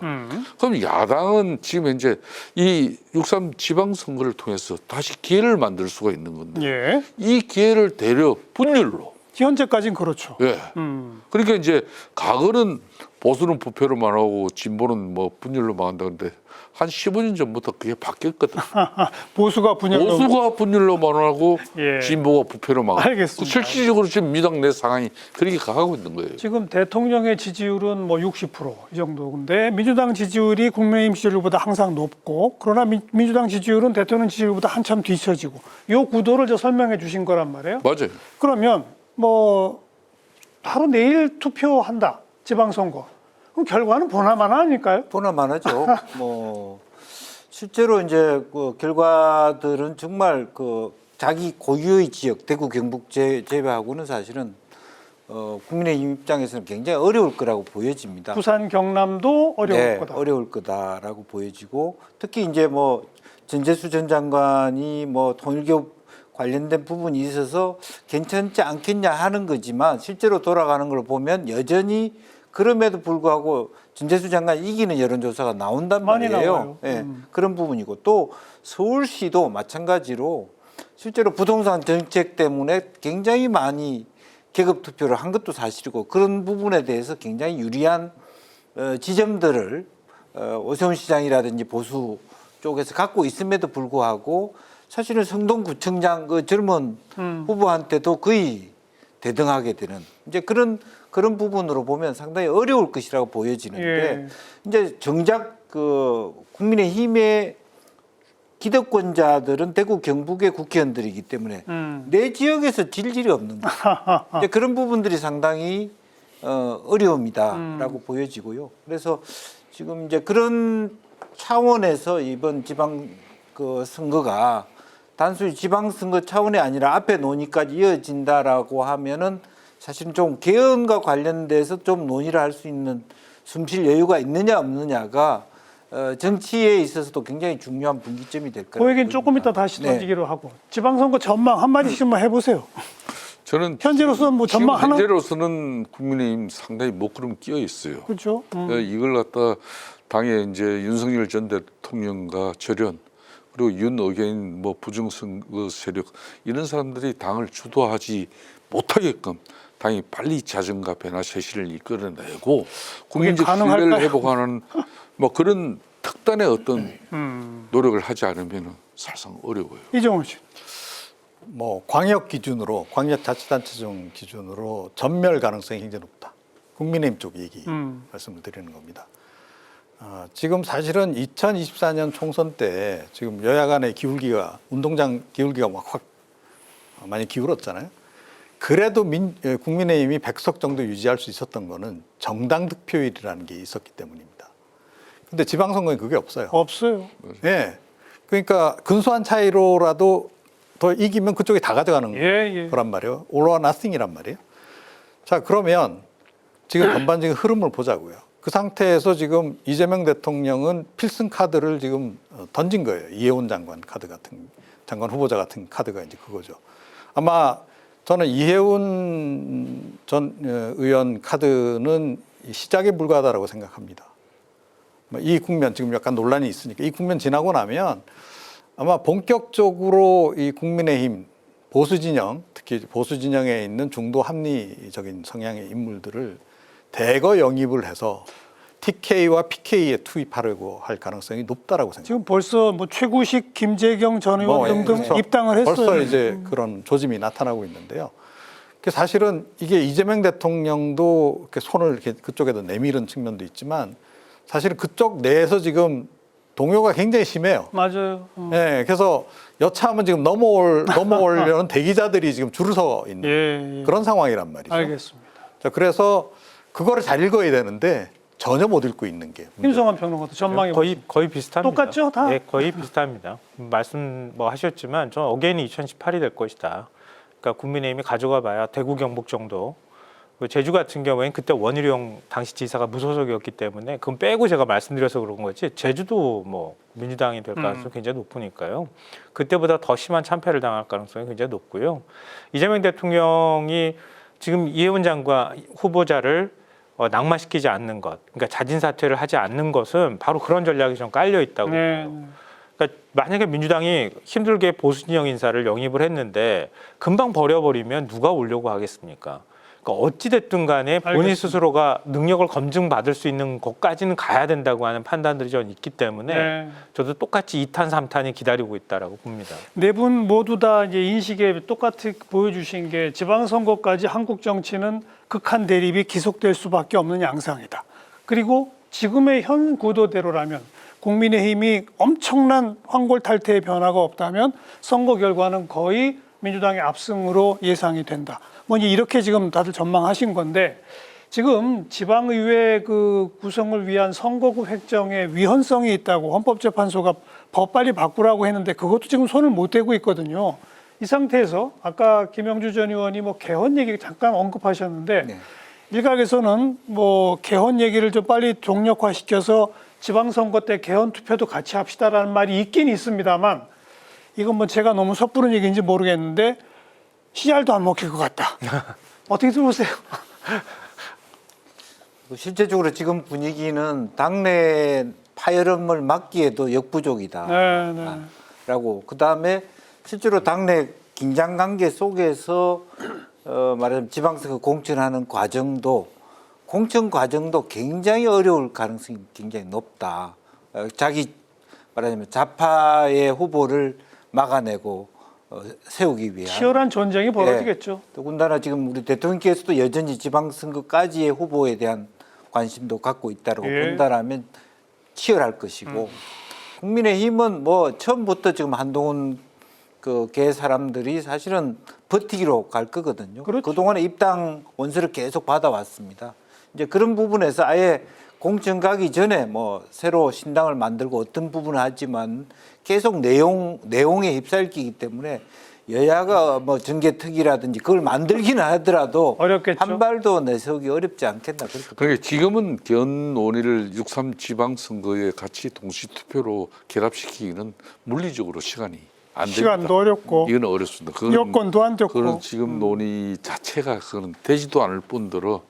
그럼 야당은 지금 이제 이 6.3 지방선거를 통해서 다시 기회를 만들 수가 있는 건데 예. 이 기회를 되려 분열로. 현재까지는 그렇죠. 예. 그러니까 이제 과거는 보수는 부패로만 하고 진보는 뭐 분열로만 한다는데 한 15년 전부터 그게 바뀌었거든. 보수가 분열로. 보수가 분열로만 하고 예. 진보가 부패로만 하고. 알겠습니다. 실질적으로 지금 민주당 내 상황이 그렇게 가고 있는 거예요. 지금 대통령의 지지율은 뭐 60%이 정도인데 민주당 지지율이 국민의힘 지지율보다 항상 높고 그러나 민주당 지지율은 대통령 지지율보다 한참 뒤처지고 이 구도를 저 설명해 주신 거란 말이에요. 맞아요. 그러면 뭐 바로 내일 투표한다 지방선거. 그럼 결과는 보나마나 아닐까요? 보나마나죠. 뭐 실제로 이제 그 결과들은 정말 그 자기 고유의 지역 대구 경북 제외하고는 사실은 국민의힘 입장에서는 굉장히 어려울 거라고 보여집니다. 부산 경남도 어려울 네, 거다. 어려울 거다라고 보여지고 특히 이제 뭐 전재수 전 장관이 뭐 통일교 관련된 부분이 있어서 괜찮지 않겠냐 하는 거지만 실제로 돌아가는 걸 보면 여전히 그럼에도 불구하고 전재수 장관이 이기는 여론조사가 나온단 많이 말이에요. 나와요. 예, 그런 부분이고 또 서울시도 마찬가지로 실제로 부동산 정책 때문에 굉장히 많이 계급 투표를 한 것도 사실이고 그런 부분에 대해서 굉장히 유리한 지점들을 오세훈 시장이라든지 보수 쪽에서 갖고 있음에도 불구하고 사실은 성동구청장 그 젊은 후보한테도 거의 대등하게 되는 이제 그런 부분으로 보면 상당히 어려울 것이라고 보여지는데 예. 이제 정작 그 국민의힘의 기득권자들은 대구 경북의 국회의원들이기 때문에 내 지역에서 질 일이 없는 거죠. 이제 그런 부분들이 상당히 어려움이다라고 보여지고요. 그래서 지금 이제 그런 차원에서 이번 지방 그 선거가 단순히 지방선거 차원이 아니라 앞에 논의까지 이어진다라고 하면은 사실은 좀 개헌과 관련돼서 좀 논의를 할 수 있는 숨쉴 여유가 있느냐 없느냐가 정치에 있어서도 굉장히 중요한 분기점이 될 거라고 그 얘기는 조금 보입니다. 이따 다시 네. 던지기로 하고 지방선거 전망 한마디씩만 해보세요. 저는 현재로서는 뭐 지금 전망 하나 현재로서는 국민의힘 상당히 먹구름 끼어 있어요. 그렇죠. 이걸 갖다 당에 이제 윤석열 전 대통령과 절연 그리고 윤 의견인 뭐 부정선거 세력 이런 사람들이 당을 주도하지 못하게끔 당이 빨리 자정과 변화 쇄신을 이끌어내고 국민적 가능할까요? 신뢰를 회복하는 뭐 그런 특단의 어떤 노력을 하지 않으면 사실상 어려워요. 이정훈 씨. 뭐 광역 기준으로 광역자치단체장 기준으로 전멸 가능성이 굉장히 높다. 국민의힘 쪽 얘기 말씀을 드리는 겁니다. 지금 사실은 2024년 총선 때 지금 여야 간의 기울기가 운동장 기울기가 막 확 많이 기울었잖아요. 그래도 국민의힘이 100석 정도 유지할 수 있었던 거는 정당 득표율이라는 게 있었기 때문입니다. 근데 지방선거에 그게 없어요. 없어요. 예. 그러니까 근소한 차이로라도 더 이기면 그쪽이 다 가져가는 예. 거란 말이에요. all or nothing이란 말이에요. 자, 그러면 지금 전반적인 흐름을 보자고요. 그 상태에서 지금 이재명 대통령은 필승 카드를 지금 던진 거예요. 이해운 장관 카드 같은 장관 후보자 같은 카드가 이제 그거죠. 아마 저는 이해운 전 의원 카드는 시작에 불과하다고 생각합니다. 이 국면 지금 약간 논란이 있으니까 이 국면 지나고 나면 아마 본격적으로 이 국민의힘 보수 진영, 특히 보수 진영에 있는 중도 합리적인 성향의 인물들을 대거 영입을 해서 TK와 PK에 투입하려고 할 가능성이 높다라고 생각합니다. 지금 벌써 뭐 최구식, 김재경 전 의원 등등 그렇죠. 입당을 했어요. 벌써 이제 그런 조짐이 나타나고 있는데요. 사실은 이게 이재명 대통령도 이렇게 손을 이렇게 그쪽에도 내밀은 측면도 있지만 사실은 그쪽 내에서 지금 동요가 굉장히 심해요. 맞아요. 네, 그래서 여차하면 지금 넘어오려는 대기자들이 지금 줄을 서 있는 예. 그런 상황이란 말이죠. 알겠습니다. 자, 그래서 그거를 잘 읽어야 되는데 전혀 못 읽고 있는 게 문제예요. 김성환 평론가도 전망이 거의 비슷합니다. 똑같죠, 다? 네, 거의 비슷합니다. 말씀 뭐 하셨지만 저 어게인이 2018이 될 것이다. 그러니까 국민의힘이 가져가 봐야 대구 경북 정도 제주 같은 경우에는 그때 원희룡 당시 지사가 무소속이었기 때문에 그건 빼고 제가 말씀드려서 그런 거지 제주도 뭐 민주당이 될 가능성이 굉장히 높으니까요. 그때보다 더 심한 참패를 당할 가능성이 굉장히 높고요. 이재명 대통령이 지금 이해운 장관 후보자를 낙마시키지 않는 것, 그러니까 자진 사퇴를 하지 않는 것은 바로 그런 전략이 좀 깔려 있다고 봐요. 그러니까 만약에 민주당이 힘들게 보수 진영 인사를 영입을 했는데 금방 버려버리면 누가 오려고 하겠습니까? 그러니까 어찌 됐든 간에 본인 알겠습니다. 스스로가 능력을 검증받을 수 있는 것까지는 가야 된다고 하는 판단들이 전 있기 때문에 네. 저도 똑같이 2탄, 3탄이 기다리고 있다라고 봅니다. 네 분 모두 다 이제 인식에 똑같이 보여주신 게 지방선거까지 한국 정치는 극한 대립이 지속될 수밖에 없는 양상이다. 그리고 지금의 현 구도대로라면 국민의힘이 엄청난 황골탈퇴의 변화가 없다면 선거 결과는 거의 민주당의 압승으로 예상이 된다. 뭐 이렇게 지금 다들 전망하신 건데 지금 지방의회 그 구성을 위한 선거구 획정에 위헌성이 있다고 헌법재판소가 법 빨리 바꾸라고 했는데 그것도 지금 손을 못 대고 있거든요. 이 상태에서 아까 김영주 전 의원이 뭐 개헌 얘기 잠깐 언급하셨는데 네. 일각에서는 뭐 개헌 얘기를 좀 빨리 종력화시켜서 지방선거 때 개헌 투표도 같이 합시다라는 말이 있긴 있습니다만 이건 뭐 제가 너무 섣부른 얘기인지 모르겠는데 씨알도 안 먹힐 것 같다. 어떻게 들어보세요? 실제적으로 지금 분위기는 당내 파열음을 막기에도 역부족이다. 네, 네. 라고 그다음에 실제로 당내 긴장 관계 속에서 말하자면 지방선거 공천하는 과정도 공천 과정도 굉장히 어려울 가능성이 굉장히 높다. 자기 말하자면 좌파의 후보를 막아내고 세우기 위한 치열한 전쟁이 벌어지겠죠. 더군다나 지금 우리 대통령께서도 여전히 지방선거까지의 후보에 대한 관심도 갖고 있다고 예. 본다라면 치열할 것이고 국민의힘은 뭐 처음부터 지금 한동훈 개 사람들이 사실은 버티기로 갈 거거든요. 그렇죠. 그동안에 입당 원서를 계속 받아왔습니다. 이제 그런 부분에서 아예 공천 가기 전에 뭐 새로 신당을 만들고 어떤 부분을 하지만 계속 내용에 휩싸이기 때문에 여야가 뭐 전개특위라든지 그걸 만들기는 하더라도 어렵겠죠. 한 발도 내세우기 어렵지 않겠나 그렇게 그러니까 지금은 개헌 논의를 6.3 지방선거에 같이 동시 투표로 결합시키기는 물리적으로 시간이 안 됩니다. 시간도 어렵고 이건 어렵습니다. 그건, 여건도 안 됐고. 그런 지금 논의 자체가 그건 되지도 않을 뿐더러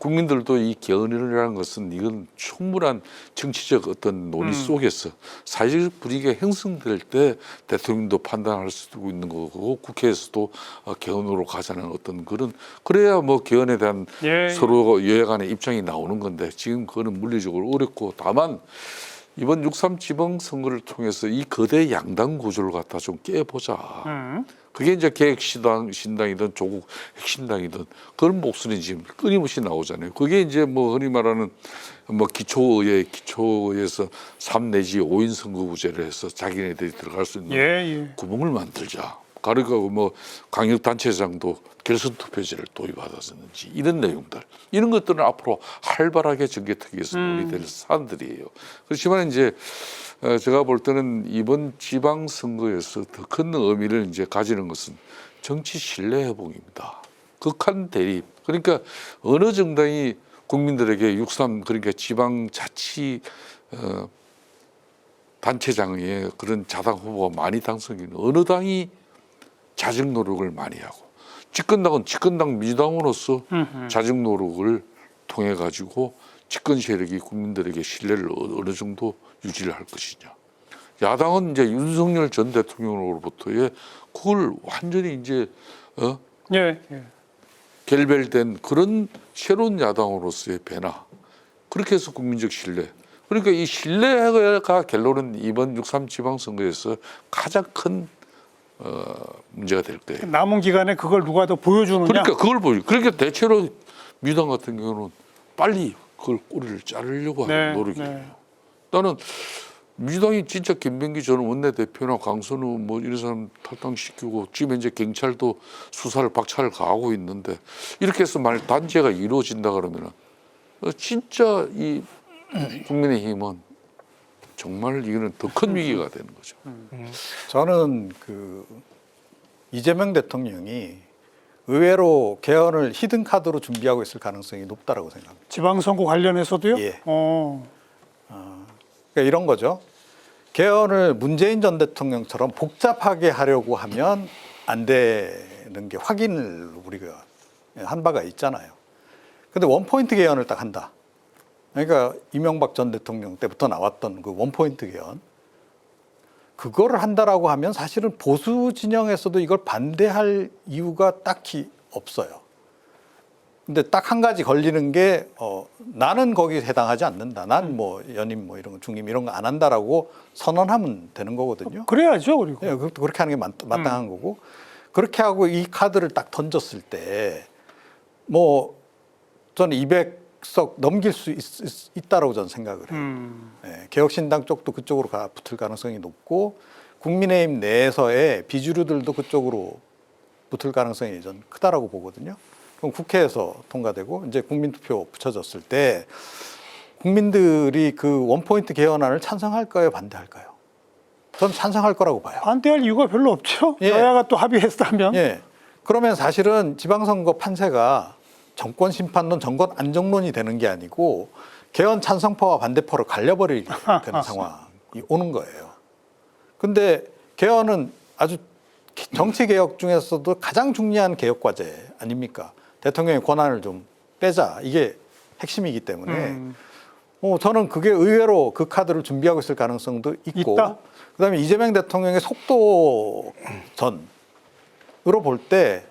국민들도 이 개헌이라는 것은 이건 충분한 정치적 어떤 논의 속에서 사회적 분위기가 형성될 때 대통령도 판단할 수도 있는 거고 국회에서도 개헌으로 가자는 어떤 그래야 뭐 개헌에 대한 예. 서로 여야 간의 입장이 나오는 건데 지금 그거는 물리적으로 어렵고 다만 이번 6.3 지방선거를 통해서 이 거대 양당 구조를 갖다 좀 깨보자. 그게 이제 개혁신당이든 조국 핵신당이든 그런 목소리 지금 끊임없이 나오잖아요. 그게 이제 뭐 흔히 말하는 뭐 기초의회에서 3 내지 5인 선거구제를 해서 자기네들이 들어갈 수 있는 예. 구멍을 만들자. 그러니까 뭐 강력단체장도 결선 투표제를 도입하다든지 이런 내용들 이런 것들은 앞으로 활발하게 정개특위에서 논의될 사안들이에요. 그렇지만 이제 제가 볼 때는 이번 지방선거에서 더 큰 의미를 이제 가지는 것은 정치 신뢰 회복입니다. 극한 대립. 그러니까 어느 정당이 국민들에게 6.3 그러니까 지방자치 단체장의 그런 자당 후보가 많이 당선된 어느 당이 자정 노력을 많이 하고 집권당은 집권당 민주당으로서 자정 노력을 통해 가지고 집권 세력이 국민들에게 신뢰를 어느 정도 유지를 할 것이냐. 야당은 이제 윤석열 전 대통령으로부터의 그걸 완전히 이제 예. 결별된 그런 새로운 야당으로서의 변화. 그렇게 해서 국민적 신뢰. 그러니까 이 신뢰가 결론은 이번 6.3 지방선거에서 가장 큰 문제가 될 거예요. 남은 기간에 그걸 누가 더 보여주느냐. 그러니까 그걸 그러니까 대체로 민주당 같은 경우는 빨리 그걸 꼬리를 자르려고 하는 노력이에요. 네. 나는 민주당이 진짜 김병기 전 원내대표나 강선우 뭐 이런 사람 탈당시키고 지금 이제 경찰도 수사를 박차를 가하고 있는데 이렇게 해서 만약 단죄가 이루어진다 그러면은 진짜 이 국민의힘은 정말 이거는 더 큰 위기가 되는 거죠. 저는 그 이재명 대통령이 의외로 개헌을 히든 카드로 준비하고 있을 가능성이 높다라고 생각합니다. 지방선거 관련해서도요? 예. 그러니까 이런 거죠. 개헌을 문재인 전 대통령처럼 복잡하게 하려고 하면 안 되는 게 확인을 우리가 한 바가 있잖아요. 근데 원포인트 개헌을 딱 한다. 그러니까 이명박 전 대통령 때부터 나왔던 그 원포인트 개헌. 그거를 한다라고 하면 사실은 보수 진영에서도 이걸 반대할 이유가 딱히 없어요. 근데 딱 한 가지 걸리는 게 나는 거기에 해당하지 않는다. 난 뭐 연임 뭐 이런 거 중임 이런 거 안 한다라고 선언하면 되는 거거든요. 그래야죠, 그리고. 예, 그렇게 하는 게 마땅한 거고 그렇게 하고 이 카드를 딱 던졌을 때 뭐 저는 200석 넘길 수 있다라고 저는 생각을 해요. 예, 개혁신당 쪽도 그쪽으로 붙을 가능성이 높고 국민의힘 내에서의 비주류들도 그쪽으로 붙을 가능성이 전 크다라고 보거든요. 그럼 국회에서 통과되고 이제 국민투표 붙여졌을 때 국민들이 그 원포인트 개헌안을 찬성할까요, 반대할까요? 저는 찬성할 거라고 봐요. 반대할 이유가 별로 없죠. 예. 여야가 또 합의했다면. 예. 그러면 사실은 지방선거 판세가 정권 심판론, 정권 안정론이 되는 게 아니고 개헌 찬성파와 반대파로 갈려버리게 되는 상황이 오는 거예요. 근데 개헌은 아주 정치 개혁 중에서도 가장 중요한 개혁 과제 아닙니까? 대통령의 권한을 좀 빼자. 이게 핵심이기 때문에 저는 그게 의외로 그 카드를 준비하고 있을 가능성도 있고 있다? 그다음에 이재명 대통령의 속도전으로 볼 때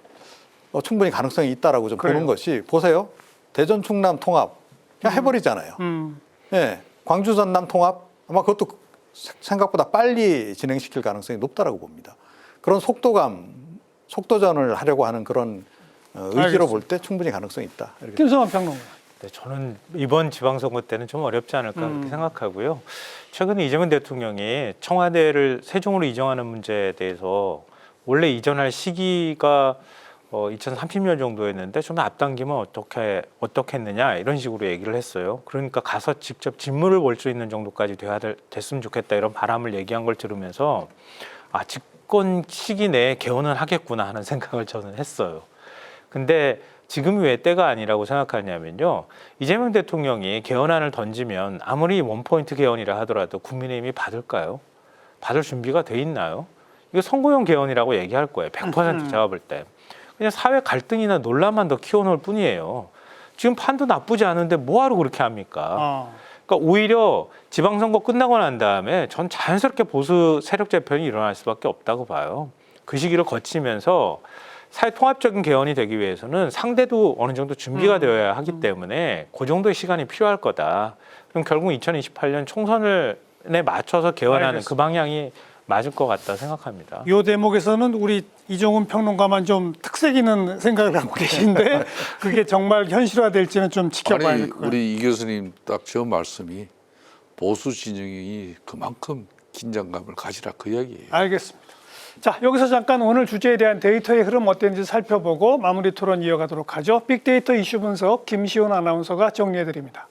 충분히 가능성이 있다라고 좀 그래요. 보는 것이 보세요. 대전 충남 통합 그냥 해버리잖아요. 예, 광주 전남 통합 아마 그것도 생각보다 빨리 진행시킬 가능성이 높다라고 봅니다. 그런 속도전을 하려고 하는 그런 의지로 알겠습니다. 볼 때 충분히 가능성이 있다. 이렇게 김성환 평론가. 네, 저는 이번 지방선거 때는 좀 어렵지 않을까 그렇게 생각하고요. 최근에 이재명 대통령이 청와대를 세종으로 이전하는 문제에 대해서 원래 이전할 시기가 2030년 정도였는데 좀 앞당기면 어떻게 했느냐 이런 식으로 얘기를 했어요. 그러니까 가서 직접 직무를 볼 수 있는 정도까지 됐으면 좋겠다 이런 바람을 얘기한 걸 들으면서 집권 시기 내에 개헌을 하겠구나 하는 생각을 저는 했어요. 근데 지금이 왜 때가 아니라고 생각하냐면요. 이재명 대통령이 개헌안을 던지면 아무리 원포인트 개헌이라 하더라도 국민의힘이 받을까요? 받을 준비가 돼 있나요? 이거 선거용 개헌이라고 얘기할 거예요. 100% 제가 볼 때. 그냥 사회 갈등이나 논란만 더 키워놓을 뿐이에요. 지금 판도 나쁘지 않은데 뭐하러 그렇게 합니까? 그러니까 오히려 지방선거 끝나고 난 다음에 전 자연스럽게 보수 세력 재편이 일어날 수밖에 없다고 봐요. 그 시기를 거치면서 사회 통합적인 개헌이 되기 위해서는 상대도 어느 정도 준비가 되어야 하기 때문에 그 정도의 시간이 필요할 거다. 그럼 결국 2028년 총선에 맞춰서 개헌하는 알겠습니다. 그 방향이 맞을 것 같다 생각합니다. 이 대목에서는 우리 이종훈 평론가만 좀 특색 있는 생각을 갖고 계신데 그게 정말 현실화될지는 좀 지켜봐야 될 것 같아요. 우리 이 교수님 딱 저 말씀이 보수 진영이 그만큼 긴장감을 가지라 그 이야기예요. 알겠습니다. 자, 여기서 잠깐 오늘 주제에 대한 데이터의 흐름 어땠는지 살펴보고 마무리 토론 이어가도록 하죠. 빅데이터 이슈 분석 김시훈 아나운서가 정리해드립니다.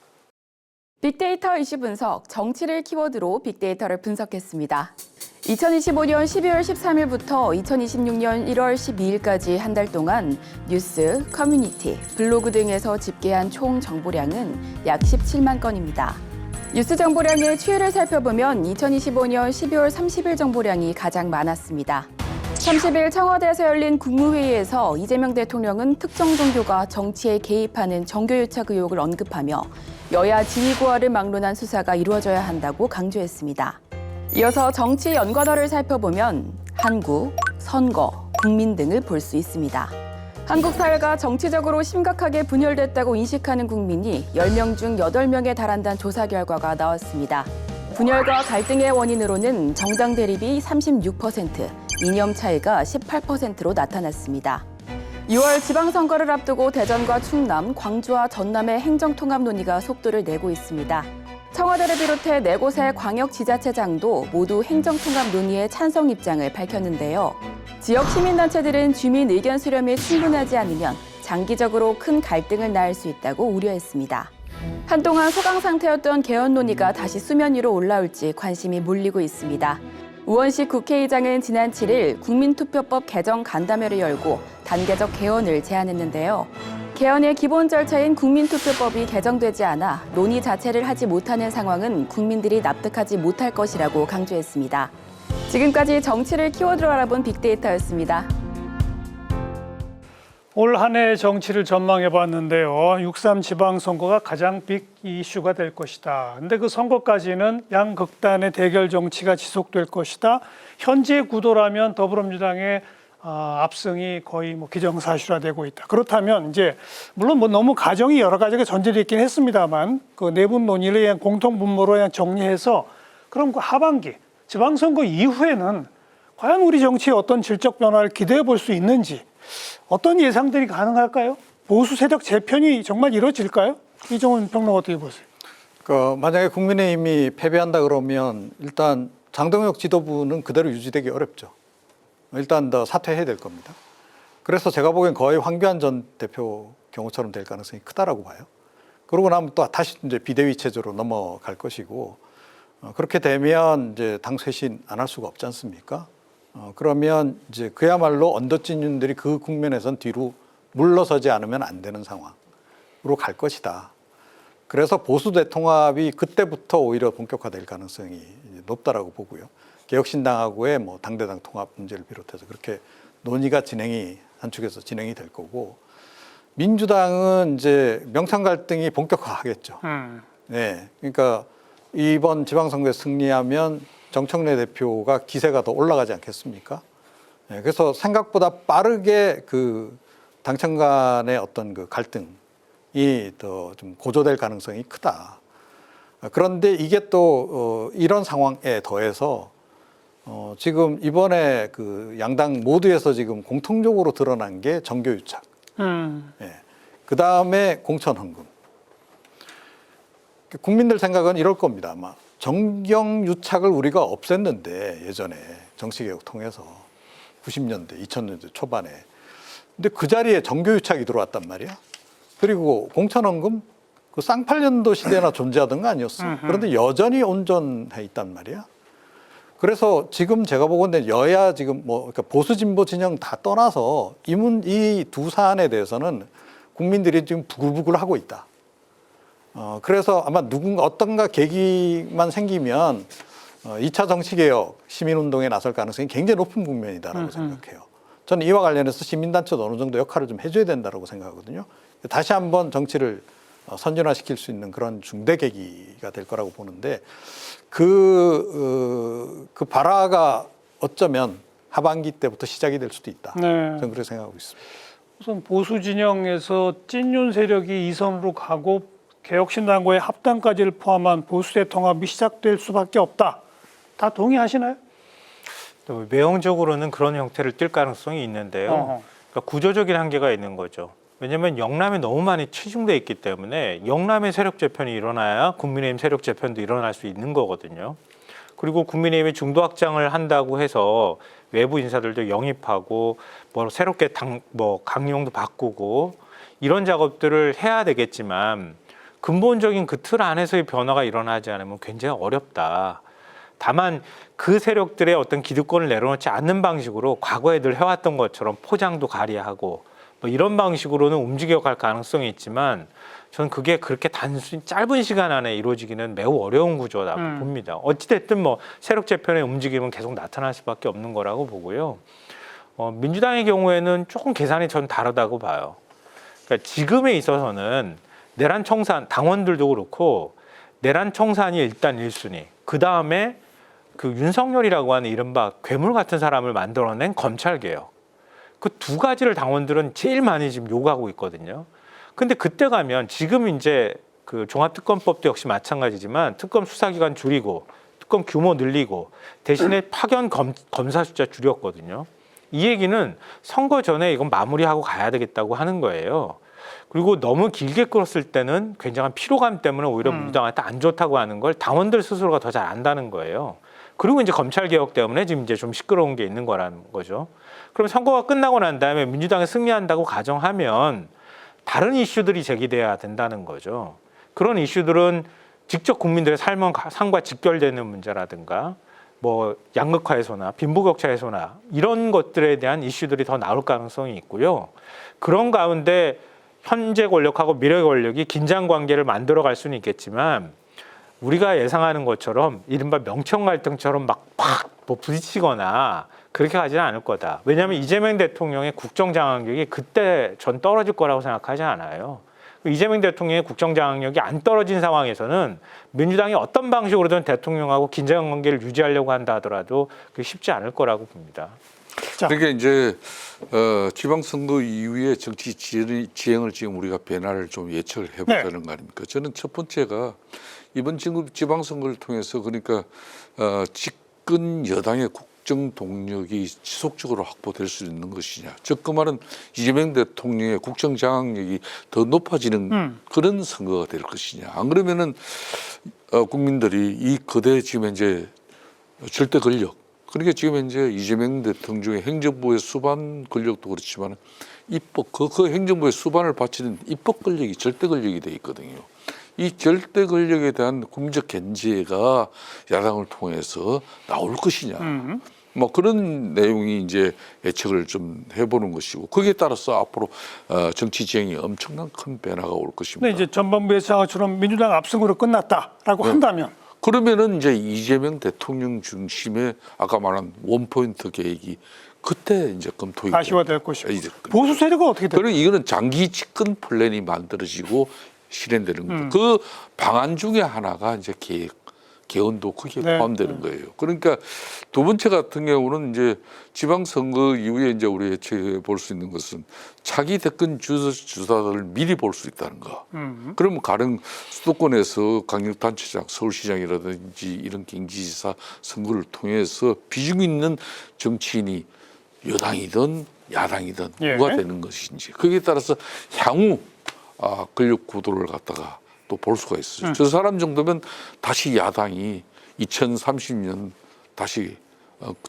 빅데이터 이슈 분석, 정치를 키워드로 빅데이터를 분석했습니다. 2025년 12월 13일부터 2026년 1월 12일까지 한 달 동안 뉴스, 커뮤니티, 블로그 등에서 집계한 총 정보량은 약 17만 건입니다. 뉴스 정보량의 추이를 살펴보면 2025년 12월 30일 정보량이 가장 많았습니다. 30일 청와대에서 열린 국무회의에서 이재명 대통령은 특정 종교가 정치에 개입하는 정교유착 의혹을 언급하며 여야 지휘구화를 막론한 수사가 이루어져야 한다고 강조했습니다. 이어서 정치 연관어를 살펴보면 한국, 선거, 국민 등을 볼 수 있습니다. 한국 사회가 정치적으로 심각하게 분열됐다고 인식하는 국민이 10명 중 8명에 달한다는 조사 결과가 나왔습니다. 분열과 갈등의 원인으로는 정당 대립이 36%, 이념 차이가 18%로 나타났습니다. 6월 지방선거를 앞두고 대전과 충남, 광주와 전남의 행정통합 논의가 속도를 내고 있습니다. 청와대를 비롯해 4곳의 광역지자체장도 모두 행정통합 논의에 찬성 입장을 밝혔는데요. 지역 시민단체들은 주민 의견 수렴이 충분하지 않으면 장기적으로 큰 갈등을 낳을 수 있다고 우려했습니다. 한동안 소강 상태였던 개헌 논의가 다시 수면 위로 올라올지 관심이 몰리고 있습니다. 우원식 국회의장은 지난 7일 국민투표법 개정 간담회를 열고 단계적 개헌을 제안했는데요. 개헌의 기본 절차인 국민투표법이 개정되지 않아 논의 자체를 하지 못하는 상황은 국민들이 납득하지 못할 것이라고 강조했습니다. 지금까지 정치를 키워드로 알아본 빅데이터였습니다. 올 한 해 정치를 전망해봤는데요. 6.3 지방선거가 가장 빅 이슈가 될 것이다. 근데 그 선거까지는 양극단의 대결 정치가 지속될 것이다. 현재 구도라면 더불어민주당의 압승이 거의 기정사실화되고 있다. 그렇다면 이제 물론 너무 가정이 여러 가지가 전제되어 있긴 했습니다만 그 내분 논의를 그냥 공통 분모로 그냥 정리해서 그럼 그 하반기 지방선거 이후에는 과연 우리 정치에 어떤 질적 변화를 기대해 볼 수 있는지 어떤 예상들이 가능할까요? 보수 세력 재편이 정말 이루어질까요? 이종훈 평론가 어떻게 보세요? 만약에 국민의힘이 패배한다 그러면 일단 장동혁 지도부는 그대로 유지되기 어렵죠. 일단 더 사퇴해야 될 겁니다. 그래서 제가 보기엔 거의 황교안 전 대표 경우처럼 될 가능성이 크다라고 봐요. 그러고 나면 또 다시 이제 비대위 체제로 넘어갈 것이고 그렇게 되면 이제 당 쇄신 안 할 수가 없지 않습니까? 그러면 이제 그야말로 언더찐윤들이 그 국면에선 뒤로 물러서지 않으면 안 되는 상황으로 갈 것이다. 그래서 보수 대통합이 그때부터 오히려 본격화될 가능성이 높다라고 보고요. 개혁신당하고의 당대당 통합 문제를 비롯해서 그렇게 논의가 한축에서 진행이 될 거고, 민주당은 이제 명상 갈등이 본격화하겠죠. 네, 그러니까 이번 지방선거에 승리하면 정청래 대표가 기세가 더 올라가지 않겠습니까? 네, 그래서 생각보다 빠르게 그 당청 간의 어떤 그 갈등이 더 좀 고조될 가능성이 크다. 그런데 이게 또 이런 상황에 더해서 지금 이번에 그 양당 모두에서 지금 공통적으로 드러난 게 정교유착. 예. 그 다음에 공천헌금. 국민들 생각은 이럴 겁니다. 아마 정경유착을 우리가 없앴는데 예전에 정치개혁 통해서 90년대, 2000년대 초반에. 근데 그 자리에 정교유착이 들어왔단 말이야. 그리고 공천헌금 그 쌍팔년도 시대나 존재하던 거 아니었어. 그런데 여전히 온전해 있단 말이야. 그래서 지금 제가 보건대 여야 지금 그러니까 보수 진보 진영 다 떠나서 이 두 사안에 대해서는 국민들이 지금 부글부글 하고 있다. 그래서 아마 어떤가 계기만 생기면 2차 정치개혁 시민운동에 나설 가능성이 굉장히 높은 국면이다라고 생각해요. 저는 이와 관련해서 시민단체도 어느 정도 역할을 좀 해줘야 된다고 생각하거든요. 다시 한번 정치를 선진화시킬 수 있는 그런 중대 계기가 될 거라고 보는데 그 발화가 어쩌면 하반기 때부터 시작이 될 수도 있다. 네. 저는 그렇게 생각하고 있습니다. 우선 보수 진영에서 찐윤 세력이 2선으로 가고 개혁신당과의 합당까지를 포함한 보수 대통합이 시작될 수밖에 없다. 다 동의하시나요? 외형적으로는 그런 형태를 띌 가능성이 있는데요. 그러니까 구조적인 한계가 있는 거죠. 왜냐하면 영남에 너무 많이 치중돼 있기 때문에 영남의 세력 재편이 일어나야 국민의힘 세력 재편도 일어날 수 있는 거거든요. 그리고 국민의힘이 중도 확장을 한다고 해서 외부 인사들도 영입하고 새롭게 강령도 바꾸고 이런 작업들을 해야 되겠지만 근본적인 그 틀 안에서의 변화가 일어나지 않으면 굉장히 어렵다. 다만 그 세력들의 어떤 기득권을 내려놓지 않는 방식으로 과거에 늘 해왔던 것처럼 포장도 가리하고 이런 방식으로는 움직여갈 가능성이 있지만 저는 그게 그렇게 단순히 짧은 시간 안에 이루어지기는 매우 어려운 구조다 봅니다. 어찌됐든 세력 재편의 움직임은 계속 나타날 수밖에 없는 거라고 보고요. 민주당의 경우에는 조금 계산이 전 다르다고 봐요. 그러니까 지금에 있어서는 내란 청산, 당원들도 그렇고 내란 청산이 일단 1순위. 그 다음에 그 윤석열이라고 하는 이른바 괴물 같은 사람을 만들어낸 검찰개혁. 그 두 가지를 당원들은 제일 많이 지금 요구하고 있거든요. 근데 그때 가면 지금 이제 그 종합특검법도 역시 마찬가지지만 특검 수사기관 줄이고 특검 규모 늘리고 대신에 파견 검사 숫자 줄였거든요. 이 얘기는 선거 전에 이건 마무리하고 가야 되겠다고 하는 거예요. 그리고 너무 길게 끌었을 때는 굉장한 피로감 때문에 오히려 민주당한테 안 좋다고 하는 걸 당원들 스스로가 더 잘 안다는 거예요. 그리고 이제 검찰개혁 때문에 지금 이제 좀 시끄러운 게 있는 거라는 거죠. 그럼 선거가 끝나고 난 다음에 민주당이 승리한다고 가정하면 다른 이슈들이 제기돼야 된다는 거죠. 그런 이슈들은 직접 국민들의 삶과 직결되는 문제라든가 뭐 양극화 해소나 빈부격차 해소나 이런 것들에 대한 이슈들이 더 나올 가능성이 있고요. 그런 가운데 현재 권력하고 미래 권력이 긴장 관계를 만들어 갈 수는 있겠지만 우리가 예상하는 것처럼 이른바 명청 갈등처럼 막 뭐 부딪히거나 그렇게 가지는 않을 거다. 왜냐하면 이재명 대통령의 국정장악력이 그때 전 떨어질 거라고 생각하지 않아요. 이재명 대통령의 국정장악력이 안 떨어진 상황에서는 민주당이 어떤 방식으로든 대통령하고 긴장 관계를 유지하려고 한다 하더라도 그게 쉽지 않을 거라고 봅니다. 그러니까 이제 지방선거 이후에 정치 지형을 지금 우리가 변화를 좀 예측을 해보자는 거 아닙니까? 저는 첫 번째가 이번 지방선거를 통해서 그러니까 집권 여당의 국정 동력이 지속적으로 확보될 수 있는 것이냐. 즉 그 말은 이재명 대통령의 국정 장악력이 더 높아지는 그런 선거가 될 것이냐. 안 그러면은 국민들이 이 거대 지금 현재 절대 권력. 그러니까 지금 현재 이재명 대통령의 행정부의 수반 권력도 그렇지만 입법 그 행정부의 수반을 바치는 입법 권력이 절대 권력이 돼 있거든요. 이 절대 권력에 대한 국민적 견제가 야당을 통해서 나올 것이냐. 뭐 그런 내용이 이제 예측을 좀 해보는 것이고 거기에 따라서 앞으로 정치 지형이 엄청난 큰 변화가 올 것입니다. 근데 이제 전반부 예상처럼 민주당 압승으로 끝났다라고 한다면 그러면은 이제 이재명 대통령 중심의 아까 말한 원포인트 계획이 그때 이제 검토가 가시화될 것이고 보수 세력은 어떻게 될까요? 그리고 이거는 장기 집권 플랜이 만들어지고 실현되는 겁니다. 그 방안 중에 하나가 이제 개헌도 거기에 포함되는 거예요. 그러니까 두 번째 같은 경우는 이제 지방선거 이후에 이제 우리 예측해 볼 수 있는 것은 차기 대권 주자들을 미리 볼 수 있다는 거. 그러면 가령 수도권에서 강력단체장, 서울시장이라든지 이런 경기지사 선거를 통해서 비중 있는 정치인이 여당이든 야당이든 누가 되는 것인지 거기에 따라서 향후 권력 구도를 갖다가 또 볼 수가 있어요. 저 사람 정도면 다시 야당이 2030년 다시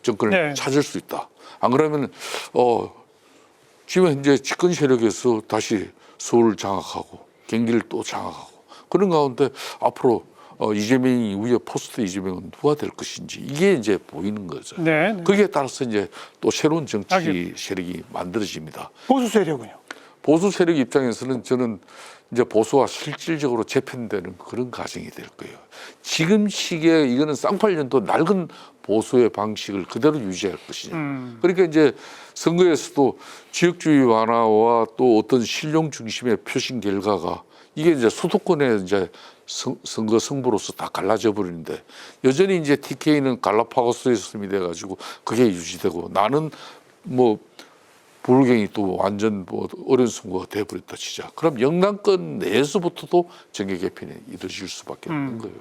정권을 찾을 수 있다. 안 그러면 지금 현재 집권 세력에서 다시 서울을 장악하고 경기를 또 장악하고 그런 가운데 앞으로 이재명 이후에 포스트 이재명은 누가 될 것인지 이게 이제 보이는 거죠. 거기에 따라서 이제 또 새로운 정치 세력이 만들어집니다. 보수 세력은요? 보수 세력 입장에서는 저는 이제 보수와 실질적으로 재편되는 그런 과정이 될 거예요. 지금 시기에 이거는 쌍팔년도 낡은 보수의 방식을 그대로 유지할 것이냐. 그러니까 이제 선거에서도 지역주의 완화와 또 어떤 실용 중심의 표심 결과가 이게 이제 수도권의 이제 선거 승부로서 다 갈라져 버리는데 여전히 이제 TK는 갈라파고스의 섬이 돼가지고 그게 유지되고 나는 뭐 불경이 또 완전 뭐 어려운 선거가 돼버렸다 치자. 그럼 영남권 내에서부터도 정계 개편이 이루어질 수밖에 없는 거예요.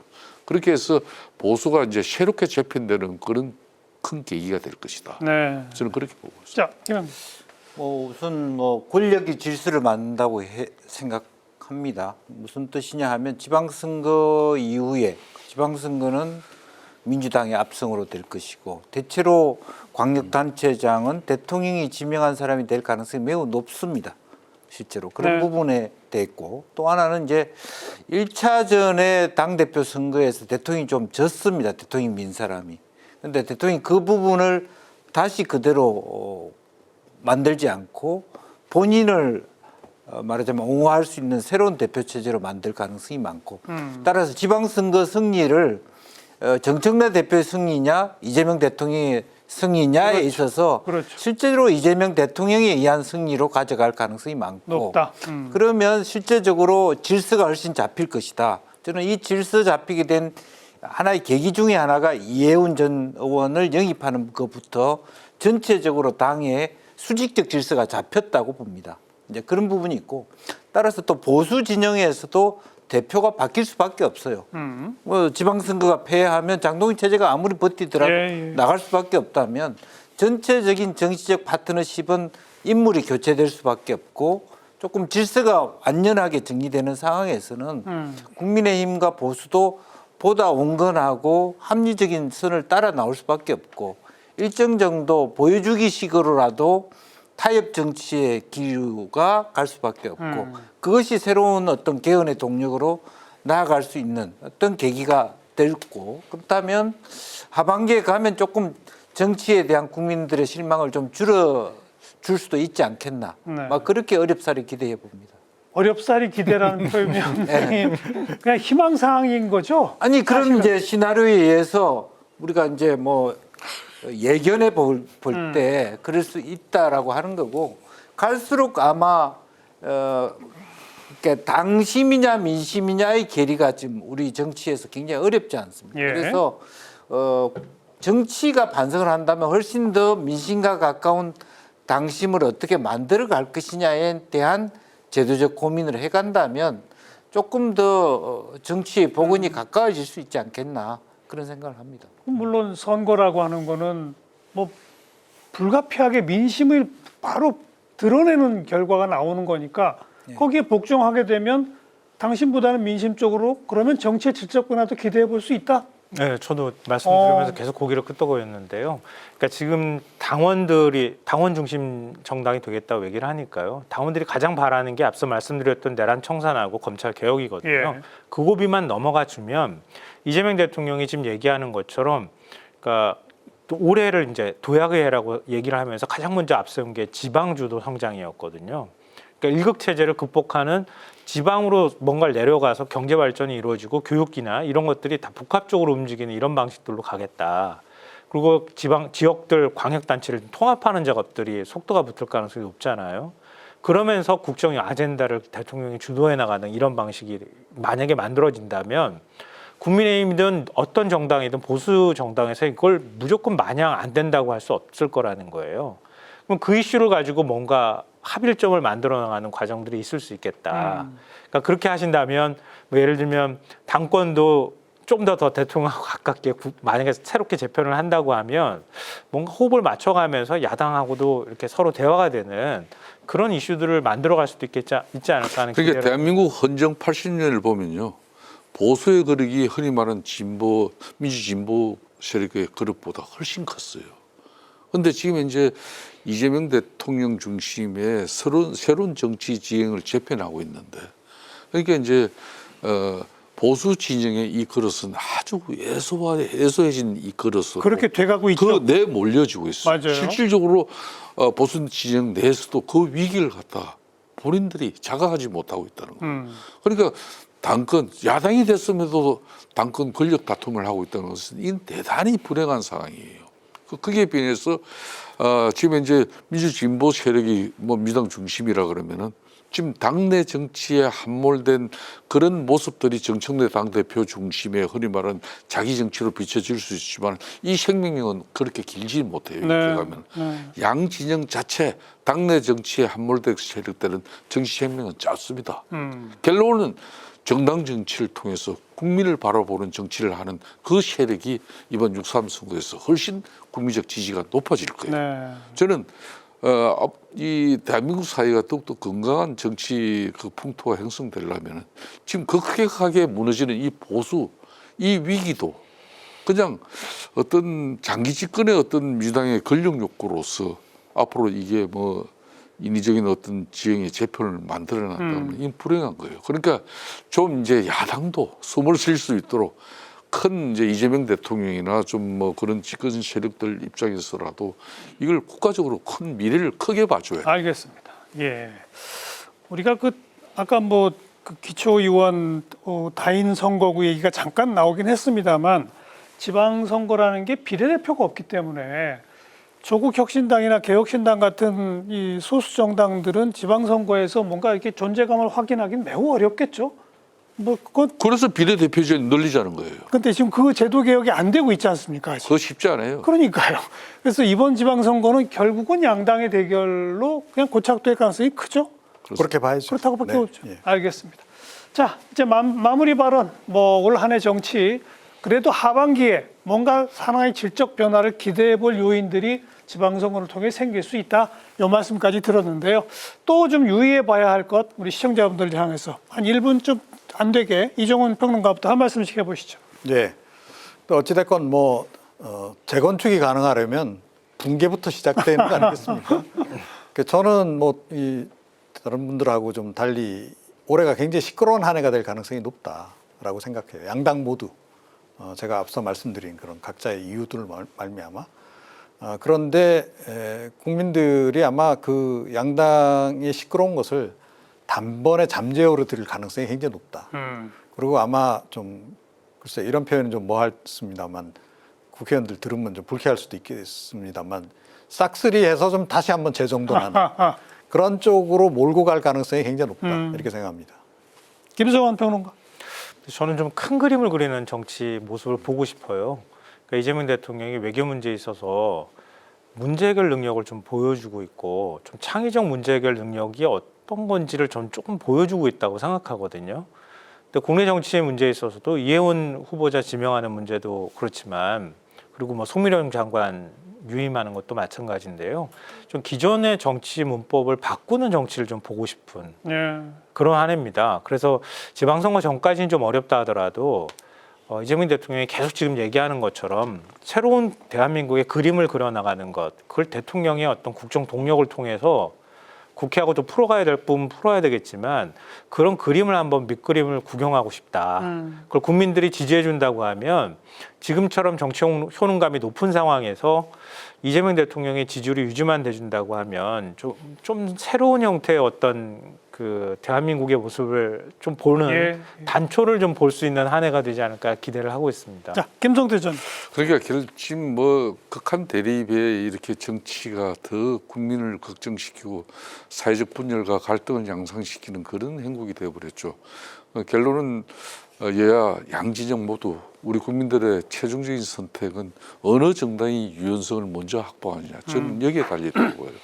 그렇게 해서 보수가 이제 새롭게 재편되는 그런 큰 계기가 될 것이다. 저는 그렇게 보고 있습니다. 자, 뭐 우선 뭐 권력이 질서를 만든다고 생각합니다. 무슨 뜻이냐 하면 지방선거 이후에 지방선거는 민주당의 압승으로 될 것이고 대체로 광역단체장은 대통령이 지명한 사람이 될 가능성이 매우 높습니다. 실제로 그런 부분에 됐고 또 하나는 이제 1차전에 당대표 선거에서 대통령이 좀 졌습니다. 대통령 민 사람이. 그런데 대통령이 그 부분을 다시 그대로 만들지 않고 본인을 말하자면 옹호할 수 있는 새로운 대표 체제로 만들 가능성이 많고 따라서 지방선거 승리를 정청래 대표의 승리냐 이재명 대통령의 승리냐에 있어서 실제로 이재명 대통령에 의한 승리로 가져갈 가능성이 많고 그러면 실제적으로 질서가 훨씬 잡힐 것이다. 저는 이 질서 잡히게 된 하나의 계기 중에 하나가 이해운 전 의원을 영입하는 것부터 전체적으로 당의 수직적 질서가 잡혔다고 봅니다. 이제 그런 부분이 있고 따라서 또 보수 진영에서도 대표가 바뀔 수밖에 없어요. 뭐 지방선거가 패하면 장동인 체제가 아무리 버티더라도 나갈 수밖에 없다면 전체적인 정치적 파트너십은 인물이 교체될 수밖에 없고 조금 질서가 완연하게 정리되는 상황에서는 국민의힘과 보수도 보다 온건하고 합리적인 선을 따라 나올 수밖에 없고 일정 정도 보여주기식으로라도 타협 정치의 기류가 갈 수밖에 없고 그것이 새로운 어떤 개헌의 동력으로 나아갈 수 있는 어떤 계기가 됐고 그렇다면 하반기에 가면 조금 정치에 대한 국민들의 실망을 좀 줄여줄 수도 있지 않겠나. 네. 막 그렇게 어렵사리 기대해 봅니다. 어렵사리 기대라는 표현이 그냥 희망사항인 거죠? 아니 그런 사실은. 이제 시나리오에 의해서 우리가 이제 뭐 예견해 볼 때 그럴 수 있다라고 하는 거고 갈수록 아마 그러니까 당심이냐 민심이냐의 괴리가 지금 우리 정치에서 굉장히 어렵지 않습니까? 예. 그래서 정치가 반성을 한다면 훨씬 더 민심과 가까운 당심을 어떻게 만들어 갈 것이냐에 대한 제도적 고민을 해간다면 조금 더 정치의 복원이 가까워질 수 있지 않겠나 그런 생각을 합니다. 물론 선거라고 하는 거는 뭐 불가피하게 민심을 바로 드러내는 결과가 나오는 거니까 거기에 복종하게 되면 당신보다는 민심 쪽으로 그러면 정치의 질적 변화도 기대해 볼 수 있다. 네, 저도 말씀드리면서 계속 고개를 끄덕거렸는데요. 그러니까 지금 당원들이 당원 중심 정당이 되겠다고 얘기를 하니까요. 당원들이 가장 바라는 게 앞서 말씀드렸던 내란 청산하고 검찰 개혁이거든요. 예. 그 고비만 넘어가 주면 이재명 대통령이 지금 얘기하는 것처럼, 그러니까 또 올해를 이제 도약의 해라고 얘기를 하면서 가장 먼저 앞세운 게 지방주도 성장이었거든요. 그러니까 일극 체제를 극복하는 지방으로 뭔가를 내려가서 경제 발전이 이루어지고 교육이나 이런 것들이 다 복합적으로 움직이는 이런 방식들로 가겠다. 그리고 지역들 광역단체를 통합하는 작업들이 속도가 붙을 가능성이 높잖아요. 그러면서 국정의 아젠다를 대통령이 주도해 나가는 이런 방식이 만약에 만들어진다면 국민의힘이든 어떤 정당이든 보수 정당에서 이걸 무조건 마냥 안 된다고 할 수 없을 거라는 거예요. 그럼 그 이슈를 가지고 뭔가 합일점을 만들어 나가는 과정들이 있을 수 있겠다. 그러니까 그렇게 하신다면 뭐 예를 들면 당권도 좀 더 대통령하고 가깝게 만약에 새롭게 재편을 한다고 하면 뭔가 호흡을 맞춰가면서 야당하고도 이렇게 서로 대화가 되는 그런 이슈들을 만들어갈 수도 있지 않을까 하는 그러니까 기대를. 대한민국 헌정 80년을 보면요. 보수의 그릇이 흔히 말하는 민주진보 세력의 그릇보다 훨씬 컸어요. 그런데 지금 이제 이재명 대통령 중심의 새로운 정치 지형을 재편하고 있는데, 그러니까 이제 보수 진영의 이 그릇은 아주 애소해진 이 그릇으로 그렇게 돼가고 있죠. 내몰려지고 있어요. 맞아요. 실질적으로 보수 진영 내에서도 그 위기를 갖다 본인들이 자각하지 못하고 있다는 거예요. 그러니까 당권 야당이 됐음에도 당권 권력 다툼을 하고 있다는 것은 이 대단히 불행한 상황이에요. 그게 비해서 지금 이제 민주진보 세력이 뭐 민주당 중심이라 그러면은 지금 당내 정치에 함몰된 그런 모습들이 정청래 당대표 중심의 흔히 말하는 자기 정치로 비춰질 수 있지만 이 생명력은 그렇게 길지 못해요. 이렇게 가면 양 진영 자체 당내 정치에 함몰된 세력들은 정치 생명은 짧습니다. 결론은 정당 정치를 통해서 국민을 바라보는 정치를 하는 그 세력이 이번 6.3 선거에서 훨씬 국민적 지지가 높아질 거예요. 네. 저는 이 대한민국 사회가 더욱더 건강한 정치 그 풍토가 형성되려면 지금 급격하게 무너지는 이 보수, 이 위기도 그냥 어떤 장기 집권의 어떤 민주당의 권력 욕구로서 앞으로 이게 뭐 인위적인 어떤 지형의 재편을 만들어낸다면 이건 불행한 거예요. 그러니까 좀 이제 야당도 숨을 쉴 수 있도록 큰 이제 이재명 대통령이나 좀 뭐 그런 집권 세력들 입장에서라도 이걸 국가적으로 큰 미래를 크게 봐줘야. 알겠습니다. 예, 우리가 아까 뭐 그 기초의원 다인 선거구 얘기가 잠깐 나오긴 했습니다만 지방선거라는 게 비례대표가 없기 때문에 조국 혁신당이나 개혁신당 같은 이 소수 정당들은 지방선거에서 뭔가 이렇게 존재감을 확인하기는 매우 어렵겠죠. 뭐 그래서 비례대표제를 늘리자는 거예요. 근데 지금 그 제도 개혁이 안 되고 있지 않습니까? 아직? 그거 쉽지 않아요. 그러니까요. 그래서 이번 지방선거는 결국은 양당의 대결로 그냥 고착될 가능성이 크죠. 그렇게 봐야죠. 그렇다고밖에 네. 없죠. 예. 알겠습니다. 자, 이제 마무리 발언. 뭐 올 한 해 정치 그래도 하반기에 뭔가 상황의 질적 변화를 기대해 볼 요인들이 지방선거를 통해 생길 수 있다. 이 말씀까지 들었는데요. 또 좀 유의해 봐야 할 것 우리 시청자분들 향해서 한 1분쯤 안 되게 이종훈 평론가부터 한 말씀씩 해보시죠. 네. 또 어찌됐건 뭐 재건축이 가능하려면 붕괴부터 시작되는 거 아니겠습니까? 저는 뭐 이 다른 분들하고 좀 달리 올해가 굉장히 시끄러운 한 해가 될 가능성이 높다라고 생각해요. 양당 모두. 제가 앞서 말씀드린 그런 각자의 이유들을 말미암아 그런데 국민들이 아마 그 양당의 시끄러운 것을 단번에 잠재우려 드릴 가능성이 굉장히 높다. 그리고 아마 좀 글쎄 이런 표현은 좀 뭐했습니다만 국회의원들 들으면 좀 불쾌할 수도 있겠습니다만 싹쓸이해서 좀 다시 한번 재정돈하는 그런 쪽으로 몰고 갈 가능성이 굉장히 높다 이렇게 생각합니다. 김성환 평론가. 저는 좀 큰 그림을 그리는 정치 모습을 보고 싶어요. 그러니까 이재명 대통령이 외교 문제에 있어서 문제 해결 능력을 좀 보여주고 있고 좀 창의적 문제 해결 능력이 어떤 건지를 전 조금 보여주고 있다고 생각하거든요. 근데 국내 정치의 문제에 있어서도 이혜원 후보자 지명하는 문제도 그렇지만 그리고 뭐 송미령 장관 유임하는 것도 마찬가지인데요. 좀 기존의 정치 문법을 바꾸는 정치를 좀 보고 싶은 그런 한 해입니다. 그래서 지방선거 전까지는 좀 어렵다 하더라도 이재명 대통령이 계속 지금 얘기하는 것처럼 새로운 대한민국의 그림을 그려나가는 것, 그걸 대통령의 어떤 국정 동력을 통해서 국회하고도 풀어가야 될 부분 풀어야 되겠지만 그런 그림을 한번 밑그림을 구경하고 싶다. 그걸 국민들이 지지해 준다고 하면 지금처럼 정치 효능감이 높은 상황에서 이재명 대통령의 지지율이 유지만 돼준다고 하면 좀 새로운 형태의 어떤 그 대한민국의 모습을 좀 보는 단초를 좀 볼 수 있는 한 해가 되지 않을까 기대를 하고 있습니다. 자, 김성태 전. 그러니까 지금 뭐 극한 대립에 이렇게 정치가 더 국민을 걱정시키고 사회적 분열과 갈등을 양상시키는 그런 행국이 되어버렸죠. 결론은 여야 양진영 모두 우리 국민들의 최종적인 선택은 어느 정당이 유연성을 먼저 확보하느냐. 저는 여기에 달려있다고 보여요.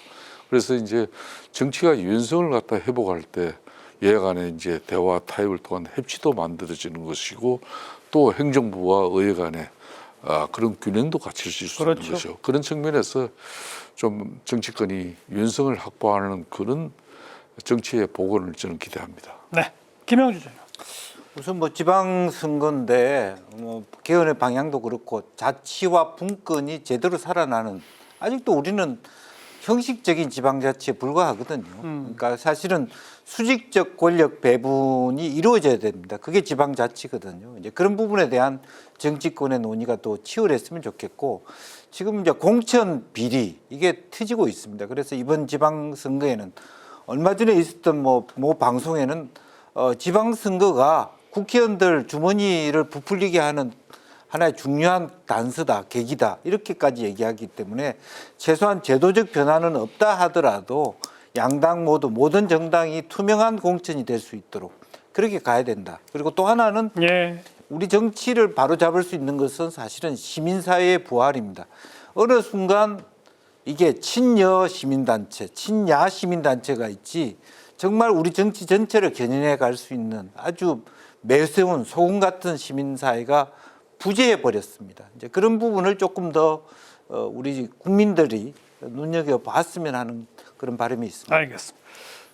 그래서 이제 정치가 유연성을 갖다 회복할 때 여야 간의 이제 대화 타협을 통한 협치도 만들어지는 것이고 또 행정부와 의회 간의 그런 균형도 갖출 수 있는 거죠. 그런 측면에서 좀 정치권이 유연성을 확보하는 그런 정치의 복원을 저는 기대합니다. 네, 김영주 전. 우선 뭐 지방선거인데 뭐 개헌의 방향도 그렇고 자치와 분권이 제대로 살아나는 아직도 우리는 형식적인 지방자치에 불과하거든요. 그러니까 사실은 수직적 권력 배분이 이루어져야 됩니다. 그게 지방자치거든요. 이제 그런 부분에 대한 정치권의 논의가 또 치열했으면 좋겠고 지금 이제 공천 비리 이게 터지고 있습니다. 그래서 이번 지방선거에는 얼마 전에 있었던 뭐 방송에는 지방선거가 국회의원들 주머니를 부풀리게 하는 하나의 중요한 단서다, 계기다 이렇게까지 얘기하기 때문에 최소한 제도적 변화는 없다 하더라도 양당 모두 모든 정당이 투명한 공천이 될 수 있도록 그렇게 가야 된다. 그리고 또 하나는 우리 정치를 바로잡을 수 있는 것은 사실은 시민사회의 부활입니다. 어느 순간 이게 친여 시민단체, 친야 시민단체가 있지 정말 우리 정치 전체를 견인해 갈 수 있는 아주 매서운 소금 같은 시민사회가 부재해 버렸습니다. 이제 그런 부분을 조금 더 우리 국민들이 눈여겨 봤으면 하는 그런 바람이 있습니다. 알겠습니다.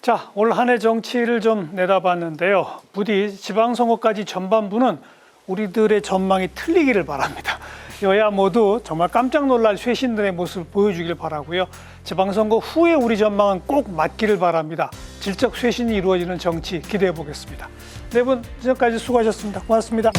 자, 올 한 해 정치를 좀 내다봤는데요. 부디 지방선거까지 전반부는 우리들의 전망이 틀리기를 바랍니다. 여야 모두 정말 깜짝 놀랄 쇄신들의 모습을 보여주길 바라고요. 지방선거 후에 우리 전망은 꼭 맞기를 바랍니다. 질적 쇄신이 이루어지는 정치 기대해 보겠습니다. 네 분 지금까지 수고하셨습니다. 고맙습니다.